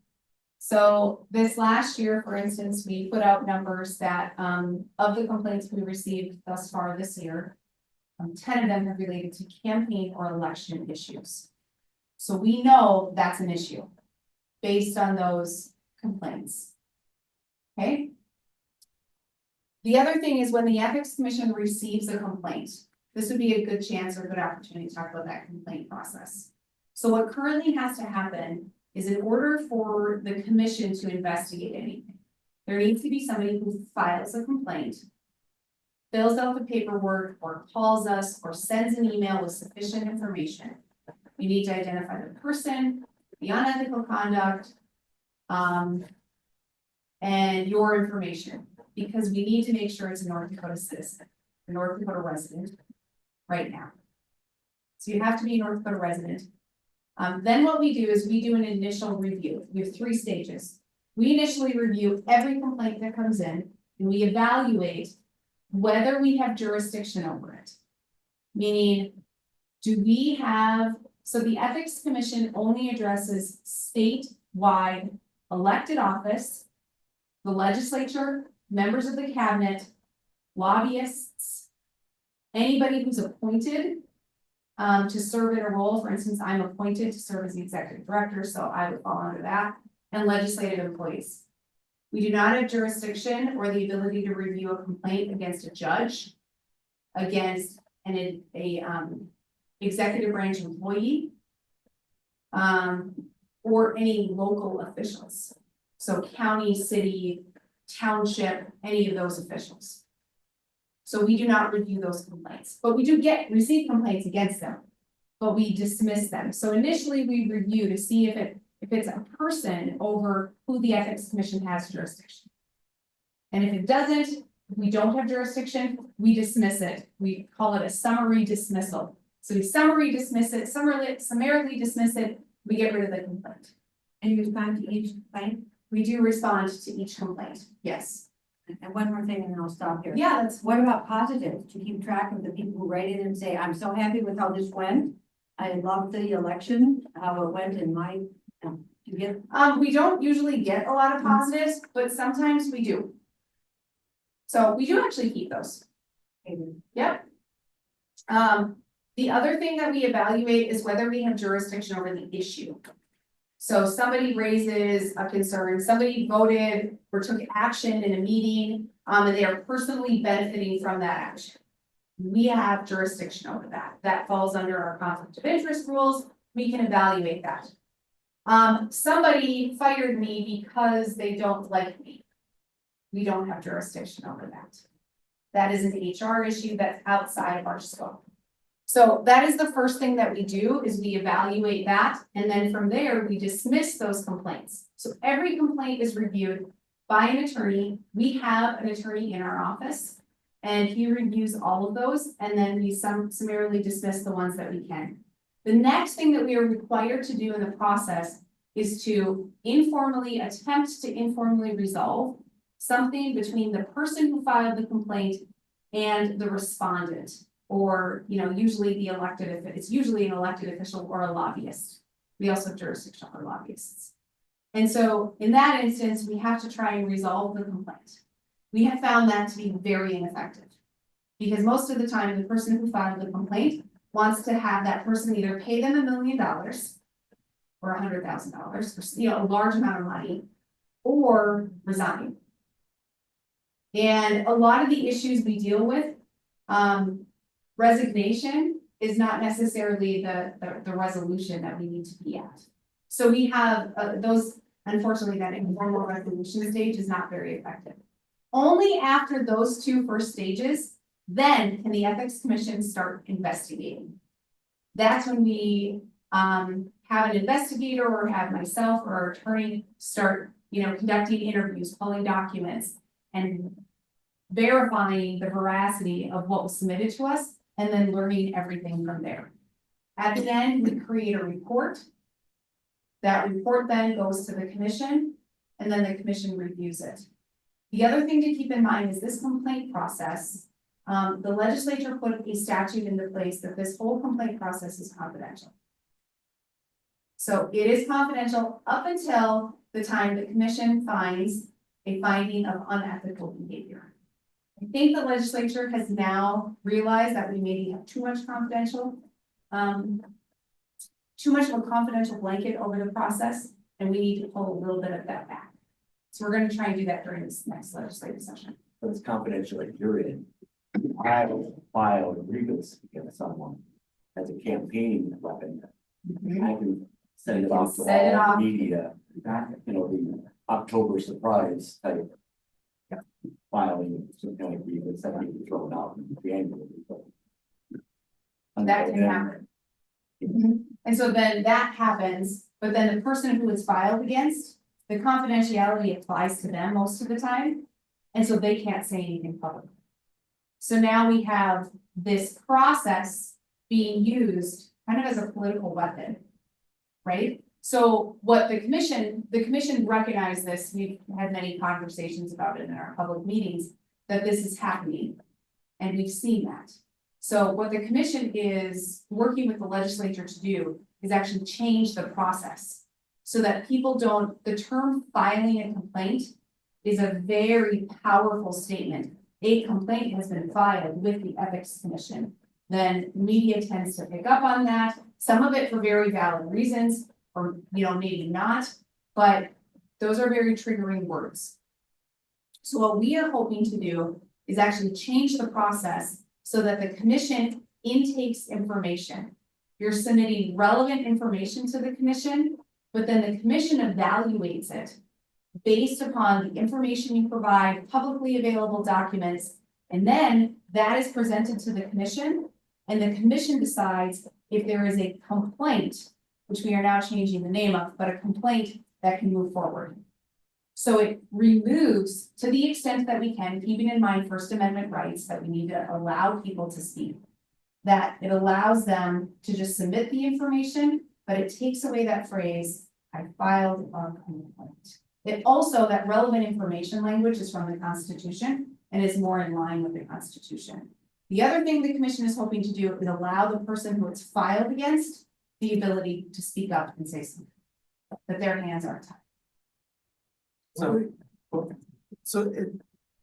So this last year, for instance, we put out numbers that, of the complaints we received thus far this year, 10 of them have related to campaign or election issues. So we know that's an issue based on those complaints. Okay? The other thing is when the Ethics Commission receives a complaint, this would be a good chance or a good opportunity to talk about that complaint process. So what currently has to happen is in order for the commission to investigate anything, there needs to be somebody who files a complaint, fills out the paperwork, or calls us, or sends an email with sufficient information. You need to identify the person, the unethical conduct, and your information, because we need to make sure it's a North Dakota citizen, a North Dakota resident, right now. So you have to be a North Dakota resident. Then what we do is we do an initial review. We have 3 stages. We initially review every complaint that comes in, and we evaluate whether we have jurisdiction over it. Meaning, do we have, so the Ethics Commission only addresses statewide elected office, the legislature, members of the cabinet, lobbyists, anybody who's appointed to serve in a role. For instance, I'm appointed to serve as the executive director, so I would fall under that, and legislative employees. We do not have jurisdiction or the ability to review a complaint against a judge, against an executive branch employee, or any local officials. So county, city, township, any of those officials. So we do not review those complaints, but we do receive complaints against them, but we dismiss them. So initially we review to see if if it's a person over who the ethics commission has jurisdiction. And if it doesn't, if we don't have jurisdiction, we dismiss it. We call it a summary dismissal. So we summarily dismiss it, summarily dismiss it, we get rid of the complaint. And you respond to each complaint? We do respond to each complaint, yes. And one more thing, and then I'll stop here. Yeah, that's, What about positives, to keep track of the people who write in and say, I'm so happy with how this went. I love the election, how it went in my, you get, we don't usually get a lot of positives, but sometimes we do. So we do actually keep those. Yep. The other thing that we evaluate is whether we have jurisdiction over the issue. So somebody raises a concern, somebody voted or took action in a meeting, and they are personally benefiting from that action. We have jurisdiction over that. That falls under our conflict of interest rules. We can evaluate that. Somebody fired me because they don't like me. We don't have jurisdiction over that. That is an HR issue that's outside of our scope. So that is the first thing that we do is we evaluate that. And then from there, we dismiss those complaints. So every complaint is reviewed by an attorney. We have an attorney in our office and he reviews all of those. And then we summarily dismiss the ones that we can. The next thing that we are required to do in the process is to attempt to informally resolve something between the person who filed the complaint and the respondent. Or, usually it's usually an elected official or a lobbyist. We also have jurisdiction over lobbyists. And so in that instance, we have to try and resolve the complaint. We have found that to be very ineffective. Because most of the time, the person who filed the complaint wants to have that person either pay them $1 million or $100,000, or a large amount of money, or resign. And a lot of the issues we deal with, resignation is not necessarily the resolution that we need to be at. So we have those, unfortunately, that informal resolution stage is not very effective. Only after those two first stages, then can the ethics commission start investigating. That's when we have an investigator or have myself or our attorney start, conducting interviews, pulling documents, and verifying the veracity of what was submitted to us, and then learning everything from there. At the end, we create a report. That report then goes to the commission, and then the commission reviews it. The other thing to keep in mind is this complaint process. The legislature put a statute into place that this whole complaint process is confidential. So it is confidential up until the time the commission finds a finding of unethical behavior. I think the legislature has now realized that we maybe have too much of a confidential blanket over the process, and we need to pull a little bit of that back. So we're going to try and do that during this next legislative session. But it's confidential if you're in. I filed a grievance against someone as a campaign weapon. I can send it off to Send it all off. media, the October surprise type. Filing some kind of grievance that might be thrown out in January. That can happen. And so then that happens, but then the person who is filed against, the confidentiality applies to them most of the time. And so they can't say anything publicly. So now we have this process being used kind of as a political weapon, right? So what the commission recognized this, we've had many conversations about it in our public meetings, that this is happening. And we've seen that. So what the commission is working with the legislature to do is actually change the process. So that people don't, the term filing a complaint is a very powerful statement. A complaint has been filed with the ethics commission. Then media tends to pick up on that, some of it for very valid reasons, or maybe not, but those are very triggering words. So what we are hoping to do is actually change the process so that the commission intakes information. You're submitting relevant information to the commission, but then the commission evaluates it based upon the information you provide, publicly available documents, and then that is presented to the commission, and the commission decides if there is a complaint which we are now changing the name of, but a complaint that can move forward. So it removes, to the extent that we can, keeping in mind First Amendment rights, that we need to allow people to speak. That it allows them to just submit the information, but it takes away that phrase, I filed a complaint. It also, that relevant information language is from the Constitution and is more in line with the Constitution. The other thing the commission is hoping to do is allow the person who it's filed against the ability to speak up and say something, that their hands aren't tied.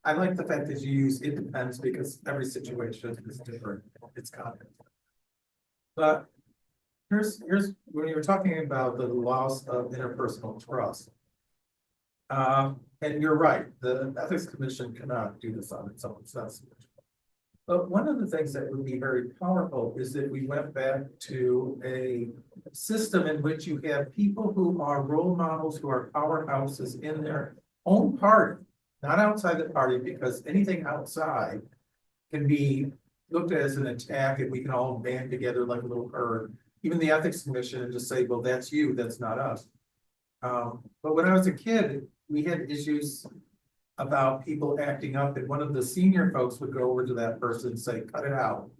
I like the fact that you use it depends because every situation is different, it's content. But here's, when you were talking about the loss of interpersonal trust. And you're right, the Ethics Commission cannot do this on its own, it's not sufficient. But one of the things that would be very powerful is that we went back to a system in which you have people who are role models, who are powerhouses in their own party, not outside the party, because anything outside can be looked at as an attack and we can all band together like a little herd, even the Ethics Commission, and just say, well, that's you, that's not us. But when I was a kid, we had issues about people acting up, and one of the senior folks would go over to that person and say, cut it out.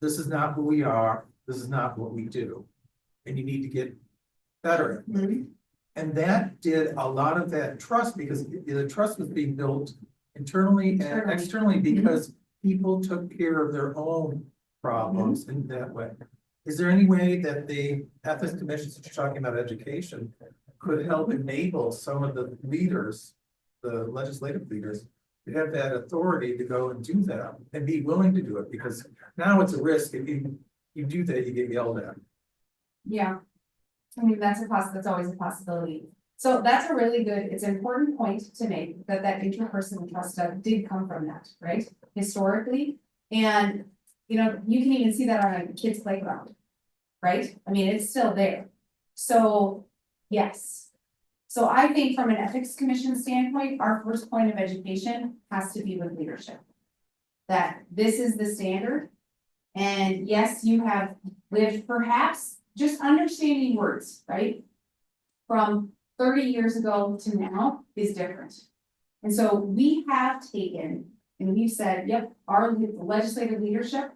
This is not who we are, this is not what we do, and you need to get better. And that did a lot of that trust, because the trust was being built internally and externally because people took care of their own problems in that way. Is there any way that the Ethics Commission, since you're talking about education, could help enable some of the leaders, the legislative leaders, to have that authority to go and do that and be willing to do it? Because now it's a risk. If you do that, you get yelled at. Yeah. I mean, that's always a possibility. So that's a really good, it's an important point to make, that interpersonal trust stuff did come from that, right? Historically, and you know, you can even see that on a kid's playground, right? I mean, it's still there. So, yes. So I think from an ethics commission standpoint, our first point of education has to be with leadership. That this is the standard. And yes, you have lived perhaps just understanding words, right? From 30 years ago to now is different. And so we have taken and we've said, yep, our legislative leadership,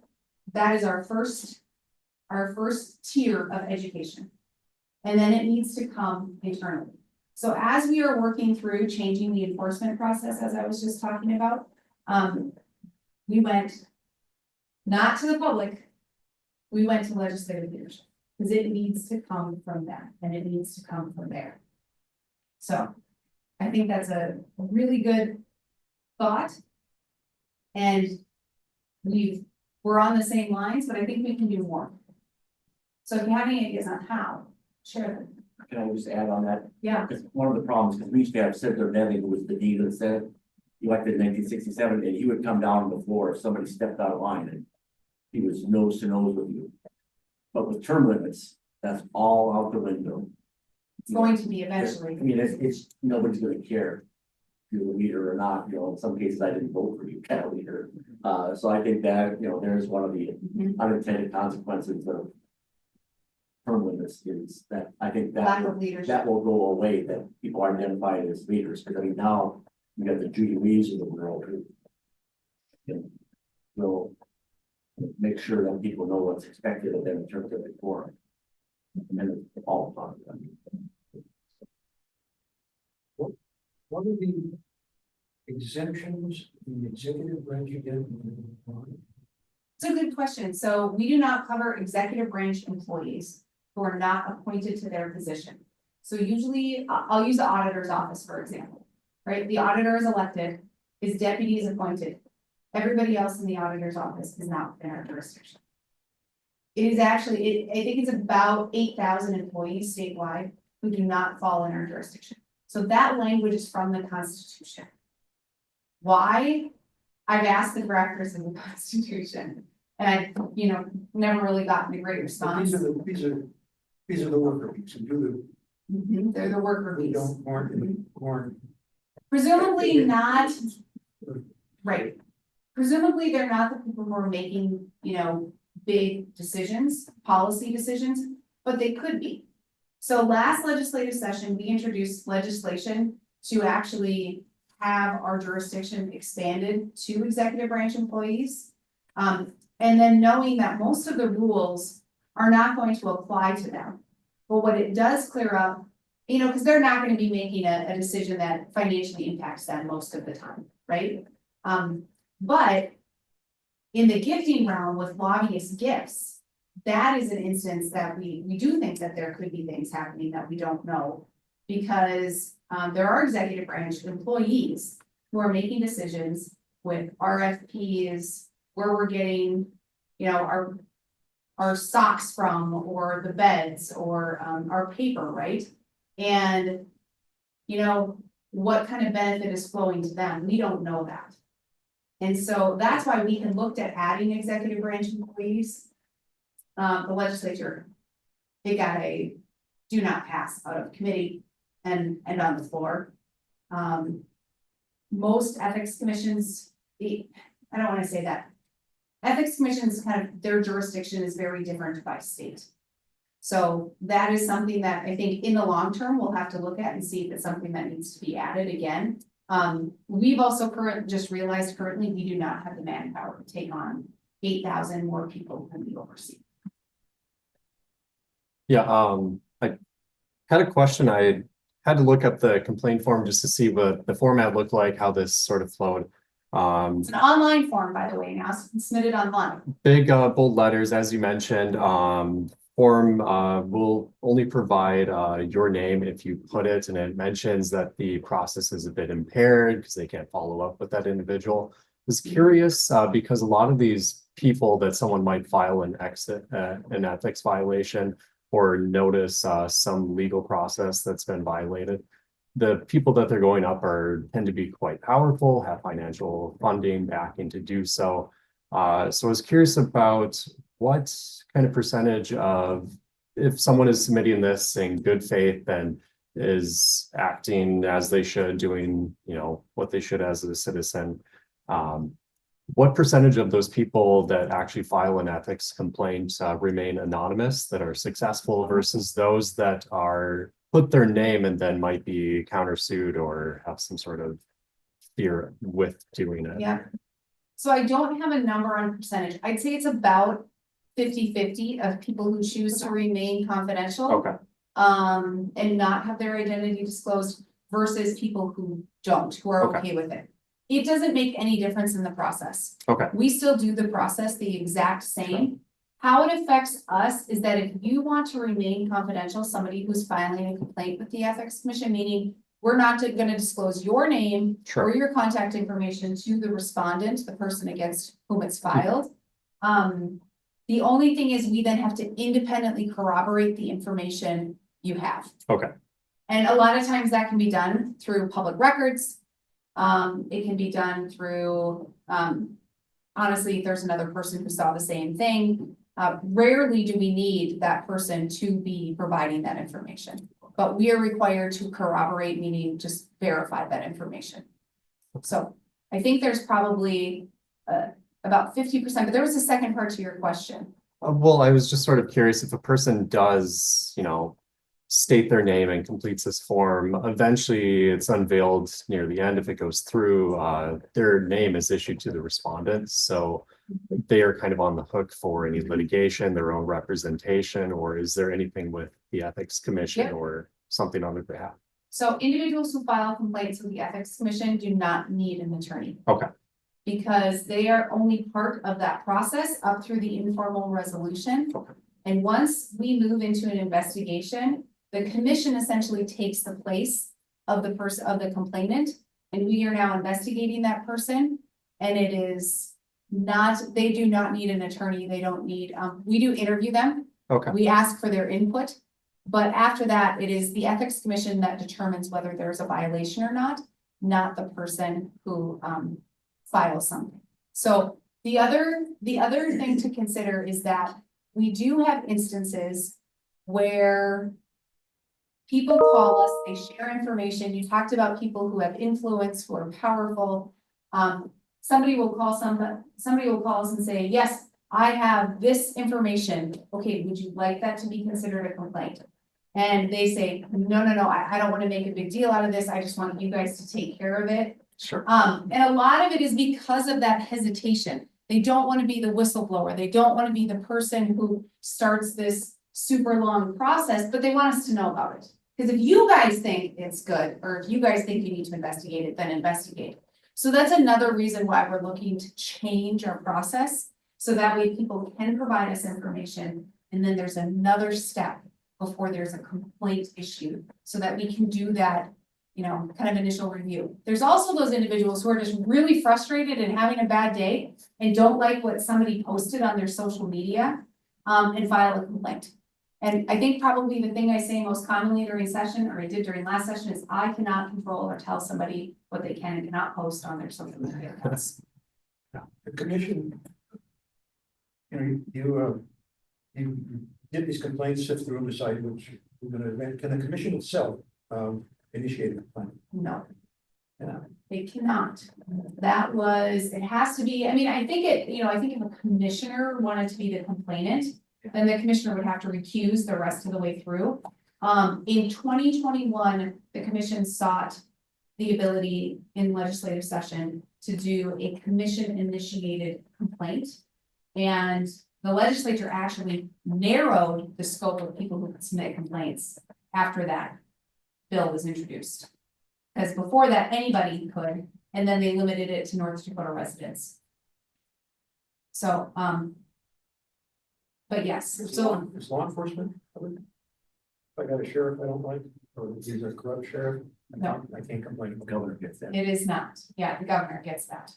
that is our first tier of education. And then it needs to come internally. So as we are working through changing the enforcement process, as I was just talking about, we went not to the public, we went to legislative leadership. Because it needs to come from them and it needs to come from there. So I think that's a really good thought. And we're on the same lines, but I think we can do more. So if you have any ideas on how, share them. Can I just add on that? Yeah. Because one of the problems, because we used to have Senator Neville, who was the dean of the Senate, elected in 1967, and he would come down on the floor if somebody stepped out of line, and he was nose to nose with you. But with term limits, that's all out the window. It's going to be eventually. I mean, it's nobody's gonna care if you're the leader or not, you know, in some cases I didn't vote for you, kind of leader. So I think that, you know, there's one of the unintended consequences of term limits is that I think Lack of leadership. that will go away, that people are identified as leaders, because I mean, now you got the Judy Lees of the world who will make sure that people know what's expected of them in terms of reform. And then it's all fun. What are the exemptions in the executive branch again? It's a good question. So we do not cover executive branch employees who are not appointed to their position. So usually, I'll use the auditor's office, for example, right? The auditor is elected, his deputy is appointed. Everybody else in the auditor's office is not in our jurisdiction. It is actually, I think it's about 8,000 employees statewide who do not fall in our jurisdiction. So that language is from the Constitution. Why? I've asked the drafters of the Constitution, and I, never really gotten a great response. These are the worker bees who do They're the worker the, bees. don't warn. Presumably not, right. Presumably, they're not the people who are making, big decisions, policy decisions. but they could be. So last legislative session, we introduced legislation to actually have our jurisdiction expanded to executive branch employees. And then knowing that most of the rules are not going to apply to them. But what it does clear up, you know, because they're not going to be making a decision that financially impacts them most of the time, right? But in the gifting realm with lobbyist gifts, that is an instance that we do think that there could be things happening that we don't know. Because there are executive branch employees who are making decisions with RFPs, where we're getting, you know, our socks from, or the beds, or our paper, right? And, you know, what kind of benefit is flowing to them? We don't know that. And so that's why we can look at adding executive branch employees. The legislature, they got a do not pass out of committee and on the floor. Most ethics commissions, I don't want to say that. Ethics commissions kind of, their jurisdiction is very different by state. So that is something that I think in the long term, we'll have to look at and see if it's something that needs to be added again. We've also just realized currently we do not have the manpower to take on 8,000 more people than we oversee. Yeah, I had a question. I had to look up the complaint form just to see what the format looked like, how this sort of flowed. It's an online form, by the way, now submitted online. Big bold letters, as you mentioned. Form will only provide your name if you put it, and it mentions that the process is a bit impaired because they can't follow up with that individual. I was curious because a lot of these people that someone might file an ethics violation or notice some legal process that's been violated. The people that they're going up tend to be quite powerful, have financial funding backing to do so. So I was curious about what kind of percentage of, if someone is submitting this in good faith and is acting as they should, doing, you know, what they should as a citizen, what percentage of those people that actually file an ethics complaint remain anonymous, that are successful, versus those that are put their name and then might be countersued or have some sort of fear with doing it? Yeah. So I don't have a number on percentage. I'd say it's about 50-50 of people who choose to remain confidential. Okay. And not have their identity disclosed versus people who don't, who are okay with it. It doesn't make any difference in the process. Okay. We still do the process the exact same. How it affects us is that if you want to remain confidential, somebody who's filing a complaint with the Ethics Commission, meaning we're not going to disclose your name or your contact information to the respondent, the person against whom it's filed. The only thing is we then have to independently corroborate the information you have. Okay. And a lot of times that can be done through public records. It can be done through, honestly, if there's another person who saw the same thing. Rarely do we need that person to be providing that information, but we are required to corroborate, meaning just verify that information. So I think there's probably about 50%, but there was a second part to your question. Well, I was just sort of curious if a person does, you know, state their name and completes this form, eventually it's unveiled near the end. If it goes through, their name is issued to the respondent. So they are kind of on the hook for any litigation, their own representation, or is there anything with the Ethics Commission or something on their behalf? So individuals who file complaints with the Ethics Commission do not need an attorney. Okay. Because they are only part of that process up through the informal resolution. Okay. And once we move into an investigation, the commission essentially takes the place of the person, of the complainant, and we are now investigating that person. And it is not, they do not need an attorney. They don't need, we do interview them. Okay. We ask for their input, but after that, it is the Ethics Commission that determines whether there's a violation or not the person who files something. So the other thing to consider is that we do have instances where people call us, they share information. You talked about people who have influence, who are powerful. Somebody will call us and say, yes, I have this information, okay, would you like that to be considered a complaint? And they say, no, I don't wanna make a big deal out of this, I just want you guys to take care of it. Sure. And a lot of it is because of that hesitation. They don't wanna be the whistleblower, they don't wanna be the person who starts this super long process, but they want us to know about it. Cause if you guys think it's good, or if you guys think you need to investigate it, then investigate. So that's another reason why we're looking to change our process. So that way people can provide us information, and then there's another step before there's a complaint issued, so that we can do that, you know, kind of initial review. There's also those individuals who are just really frustrated and having a bad day and don't like what somebody posted on their social media, and file a complaint. And I think probably the thing I say most commonly during session, or I did during last session, is I cannot control or tell somebody what they can and cannot post on their social media accounts. The commission. You did these complaints, sift through, decide which you're gonna, can the commission itself, initiate a complaint? No, Yeah. they cannot. That was, it has to be, I mean, I think it, you know, I think if a commissioner wanted to be the complainant, then the commissioner would have to recuse the rest of the way through. In 2021, the commission sought the ability in legislative session to do a commission initiated complaint. And the legislature actually narrowed the scope of people who could submit complaints after that bill was introduced. Because before that, anybody could, and then they limited it to North Dakota residents. So, but yes, so Is law enforcement covered? If I got a sheriff I don't like, or he's a corrupt sheriff, No. I can't complain. The governor gets that. it is not, yeah, the governor gets that.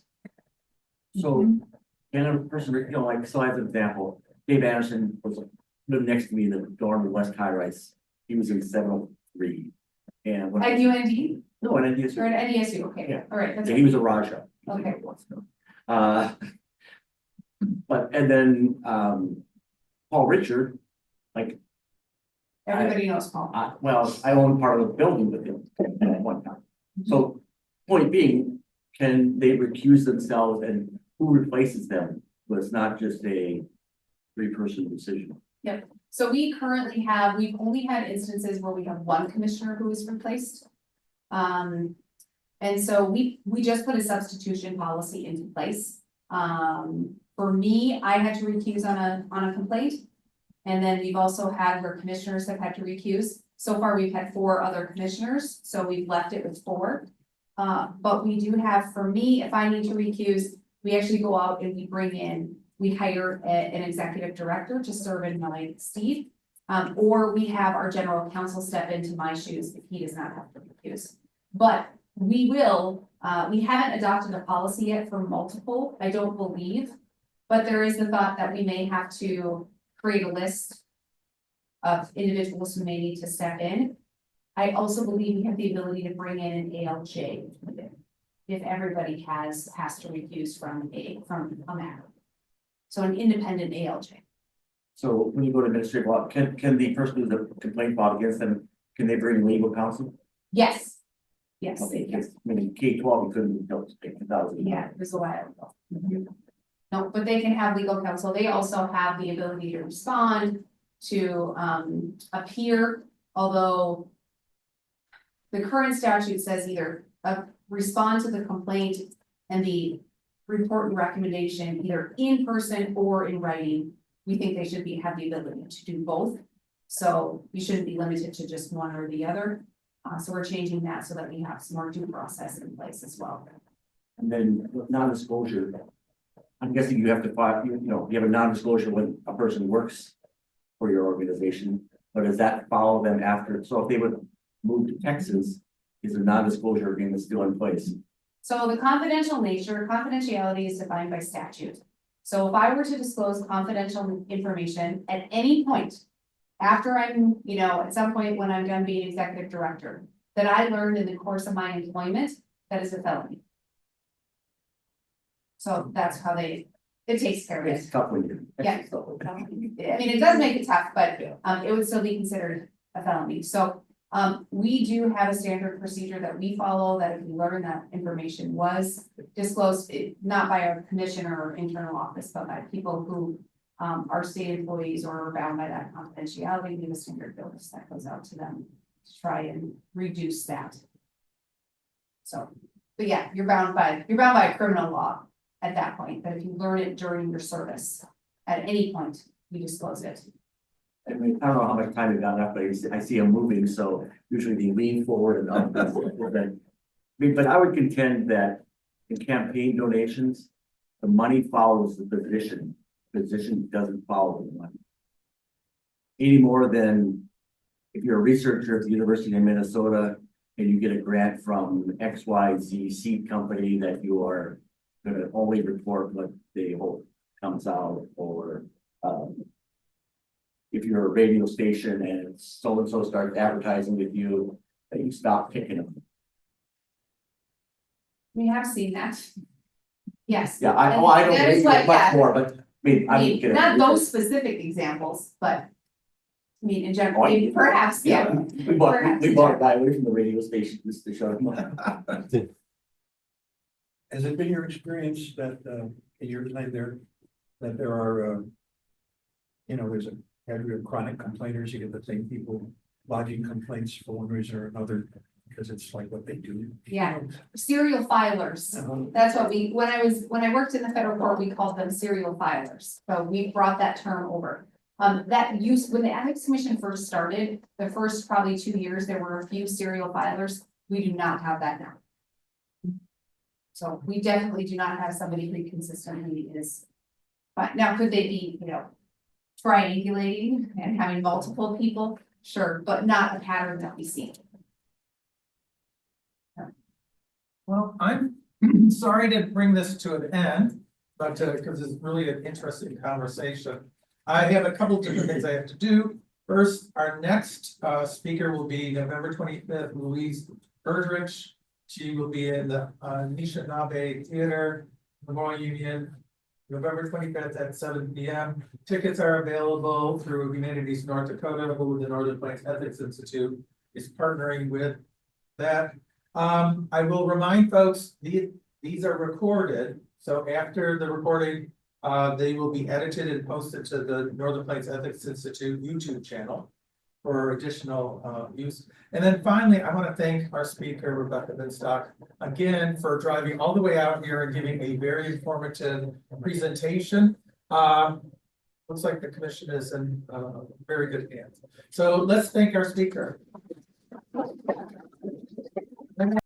So, can a person, you know, like, so as an example, Dave Anderson was lived next to me in the dorm in West High Rise. He was in 703. And when At UND no, and or at NDSU, okay, Yeah. all right, that's he was a Raja. Okay. But, and then, Paul Richard, like, everybody knows Paul. I own part of the building with him at one time. So, point being, can they recuse themselves and who replaces them? So it's not just a three-person decision. So we currently have, we've only had instances where we have one commissioner who is replaced. And so we just put a substitution policy into place. For me, I had to recuse on a complaint. And then we've also had where commissioners have had to recuse. So far, we've had 4 other commissioners, so we've left it with 4. But we do have, for me, if I need to recuse, we actually go out and we hire an executive director to serve in my seat. Or we have our general counsel step into my shoes if he does not have to recuse. But we haven't adopted a policy yet for multiple, I don't believe. But there is the thought that we may have to create a list of individuals who may need to step in. I also believe we have the ability to bring in an ALJ if everybody has to recuse from a matter. So an independent ALJ. So when you go to administrative law, can the person who's a complaint filed against them, can they bring legal counsel? Yes. Yes, Okay, they can. because, I mean, K-12, you couldn't, take $1,000. Yeah, it was a while ago. No, but they can have legal counsel. They also have the ability to respond, to appear, although the current statute says either respond to the complaint and the report and recommendation either in person or in writing. We think they should have the ability to do both. So you shouldn't be limited to just one or the other. So we're changing that so that we have some more due process in place as well. And then non-disclosure. I'm guessing you have to file, you have a non-disclosure when a person works for your organization, but does that follow them after? So if they would move to Texas, is the non-disclosure agreement still in place? So the confidentiality is defined by statute. So if I were to disclose confidential information at any point after I'm, at some point when I'm done being executive director, that I learned in the course of my employment, that is a felony. So that's how it takes care of it. It's tough when you. Yeah. I mean, it does make it tough, but it would still be considered a felony. So We do have a standard procedure that we follow, that if we learn that information was disclosed, not by our commissioner or internal office, but by people who are state employees or are bound by that confidentiality, we have a standard notice that goes out to them to try and reduce that. So, but yeah, you're bound by a criminal law at that point, but if you learn it during your service, at any point, you disclose it. I mean, I don't know how much time we got left, but I see them moving, so usually they lean forward and up. But I would contend that in campaign donations, the money follows the position. Position doesn't follow the money. Any more than if you're a researcher at the University of Minnesota and you get a grant from XYZ seed company that you are gonna only report what they hope comes out, or if you're a radio station and so-and-so starts advertising with you, that you stop picking them. We have seen that. Yes. Yeah, I don't That is think what- much yeah. more, but I mean, I don't get it. Not those specific examples, but. I mean, in general, Oh, maybe perhaps, yeah. We bought a guy away from the radio station just to show him. Has it been your experience that, in your time there, that there are, there's a category of chronic complainers, you get the same people lodging complaints for one reason or another, because it's like what they do? Yeah. Serial filers. Uh-huh. That's what when I worked in the federal court, we called them serial filers. So we brought that term over. That use, when the Ethics Commission first started, the first probably 2 years, there were a few serial filers. We do not have that now. So we definitely do not have somebody who consistently is. But now, could they be, triangulating and having multiple people? Sure, but not a pattern that we see. Well, I'm sorry to bring this to an end, but because it's really an interesting conversation. I have a couple different things I have to do. First, our next speaker will be November 25th, Louise Erdrich. She will be in the Anishinaabe Theater, Memorial Union, November 25th at 7 p.m. Tickets are available through Humanities North Dakota, who the Northern Plains Ethics Institute is partnering with that. I will remind folks, these are recorded, so after the recording, they will be edited and posted to the Northern Plains Ethics Institute YouTube channel for additional use. And then finally, I want to thank our speaker, Rebecca Binstock, again for driving all the way out here and giving a very informative presentation. Looks like the commission is in very good hands. So let's thank our speaker.